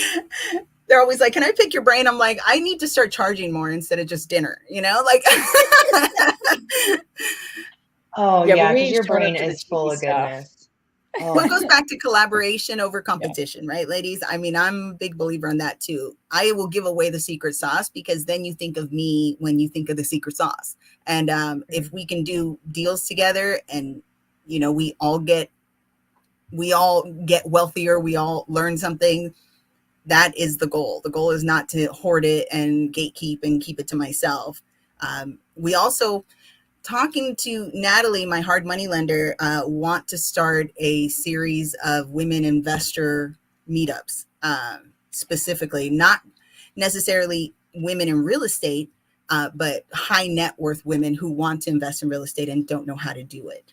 they're always like, can I pick your brain? I'm like, I need to start charging more instead of just dinner, like. Oh Yeah, yeah, but we because ain't your showing up brain to the is full cheeky of stuff. goodness. Well, it goes back to collaboration over Yeah. competition, right, ladies? I mean, I'm a big believer in that too. I will give away the secret sauce because then you think of me when you think of the secret sauce. And if we can do deals together and, we all get wealthier, we all learn something, that is the goal. The goal is not to hoard it and gatekeep and keep it to myself. We also, talking to Natalie, my hard money lender, want to start a series of women investor meetups, specifically, not necessarily women in real estate, but high net worth women who want to invest in real estate and don't know how to do it.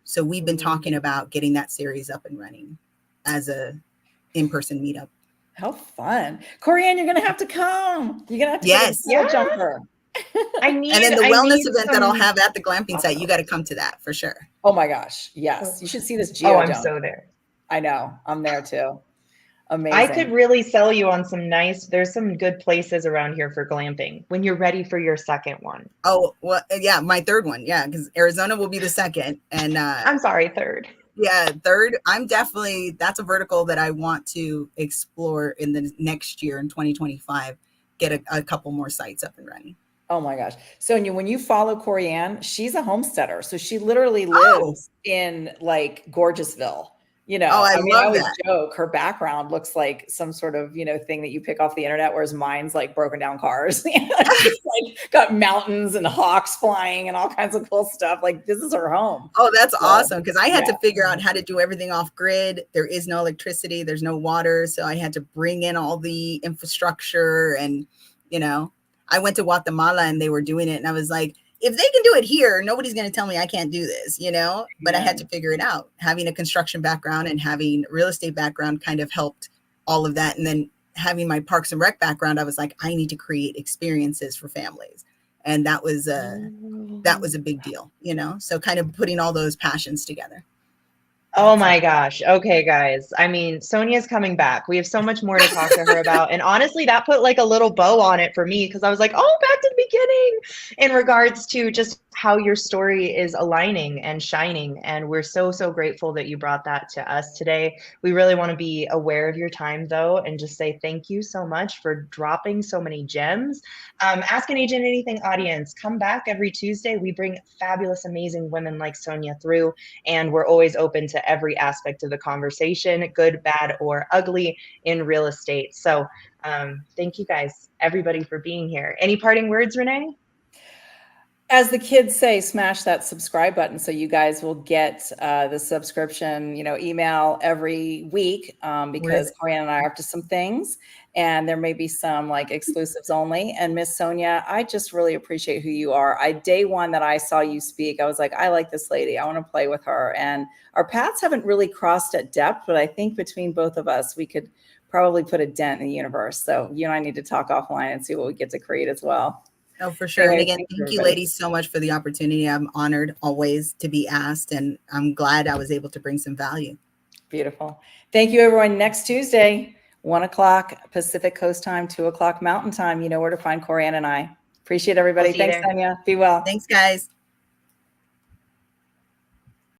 So we've been talking about getting that series up and running as a in-person meetup. How fun. Corianne, you're going to have to come. You're going to have to Yes. get a jumper. And then the wellness event that I'll have at the glamping site, you got to come to that for sure. Oh my gosh. Yes. You should see this geodome. Oh, I'm so there. I know. I'm there too. Amazing. I could really sell you on there's some good places around here for glamping when you're ready for your second one. Oh, well, yeah, my third one. Yeah, because Arizona will be the second. And I'm sorry, third. Yeah, third. That's a vertical that I want to explore in the next year in 2025, get a couple more sites up and running. Oh my gosh. Sonia, when you follow Corianne, she's a homesteader. So she literally lives in like Gorgeousville. I always joke her background looks like some sort of, thing that you pick off the internet, whereas mine's like broken down cars. It's like got mountains and hawks flying and all kinds of cool stuff. Like this is her home. Oh, that's awesome. Because I had to figure out how to do everything off grid. There is no electricity. There's no water. So I had to bring in all the infrastructure and, I went to Guatemala and they were doing it. And I was like, if they can do it here, nobody's going to tell me I can't do this, but I had to figure it out. Having a construction background and having a real estate background kind of helped all of that. And then having my Parks and Rec background, I was like, I need to create experiences for families. And that was a big deal, so kind of putting all those passions together. Oh my gosh. Okay, guys. I mean, Sonia's coming back. We have so much more to talk to her about. And honestly, that put like a little bow on it for me because I was like, oh, back to the beginning in regards to just how your story is aligning and shining. And we're so, so grateful that you brought that to us today. We really want to be aware of your time, though, and just say thank you so much for dropping so many gems. Ask an Agent Anything audience, come back every Tuesday. We bring fabulous, amazing women like Sonia through, and we're always open to every aspect of the conversation, good, bad, or ugly in real estate. So thank you guys, everybody, for being here. Any parting words, Renee? As the kids say, smash that subscribe button so you guys will get the subscription, email every week because Corianne and I are up to some things and there may be some like exclusives only. And Miss Sonia, I just really appreciate who you are. Day one that I saw you speak, I was like, I like this lady. I want to play with her. And our paths haven't really crossed at depth, but I think between both of us, we could probably put a dent in the universe. So you and I need to talk offline and see what we get to create as well. Oh, for sure. And again, thank you ladies so much for the opportunity. I'm honored always to be asked, and I'm glad I was able to bring some value. Beautiful. Thank you, everyone. Next Tuesday, 1:00 Pacific Coast time, 2:00 Mountain time. You know where to find Corianne and I. Appreciate everybody. Thanks, Sonia. Be well. Thanks, guys.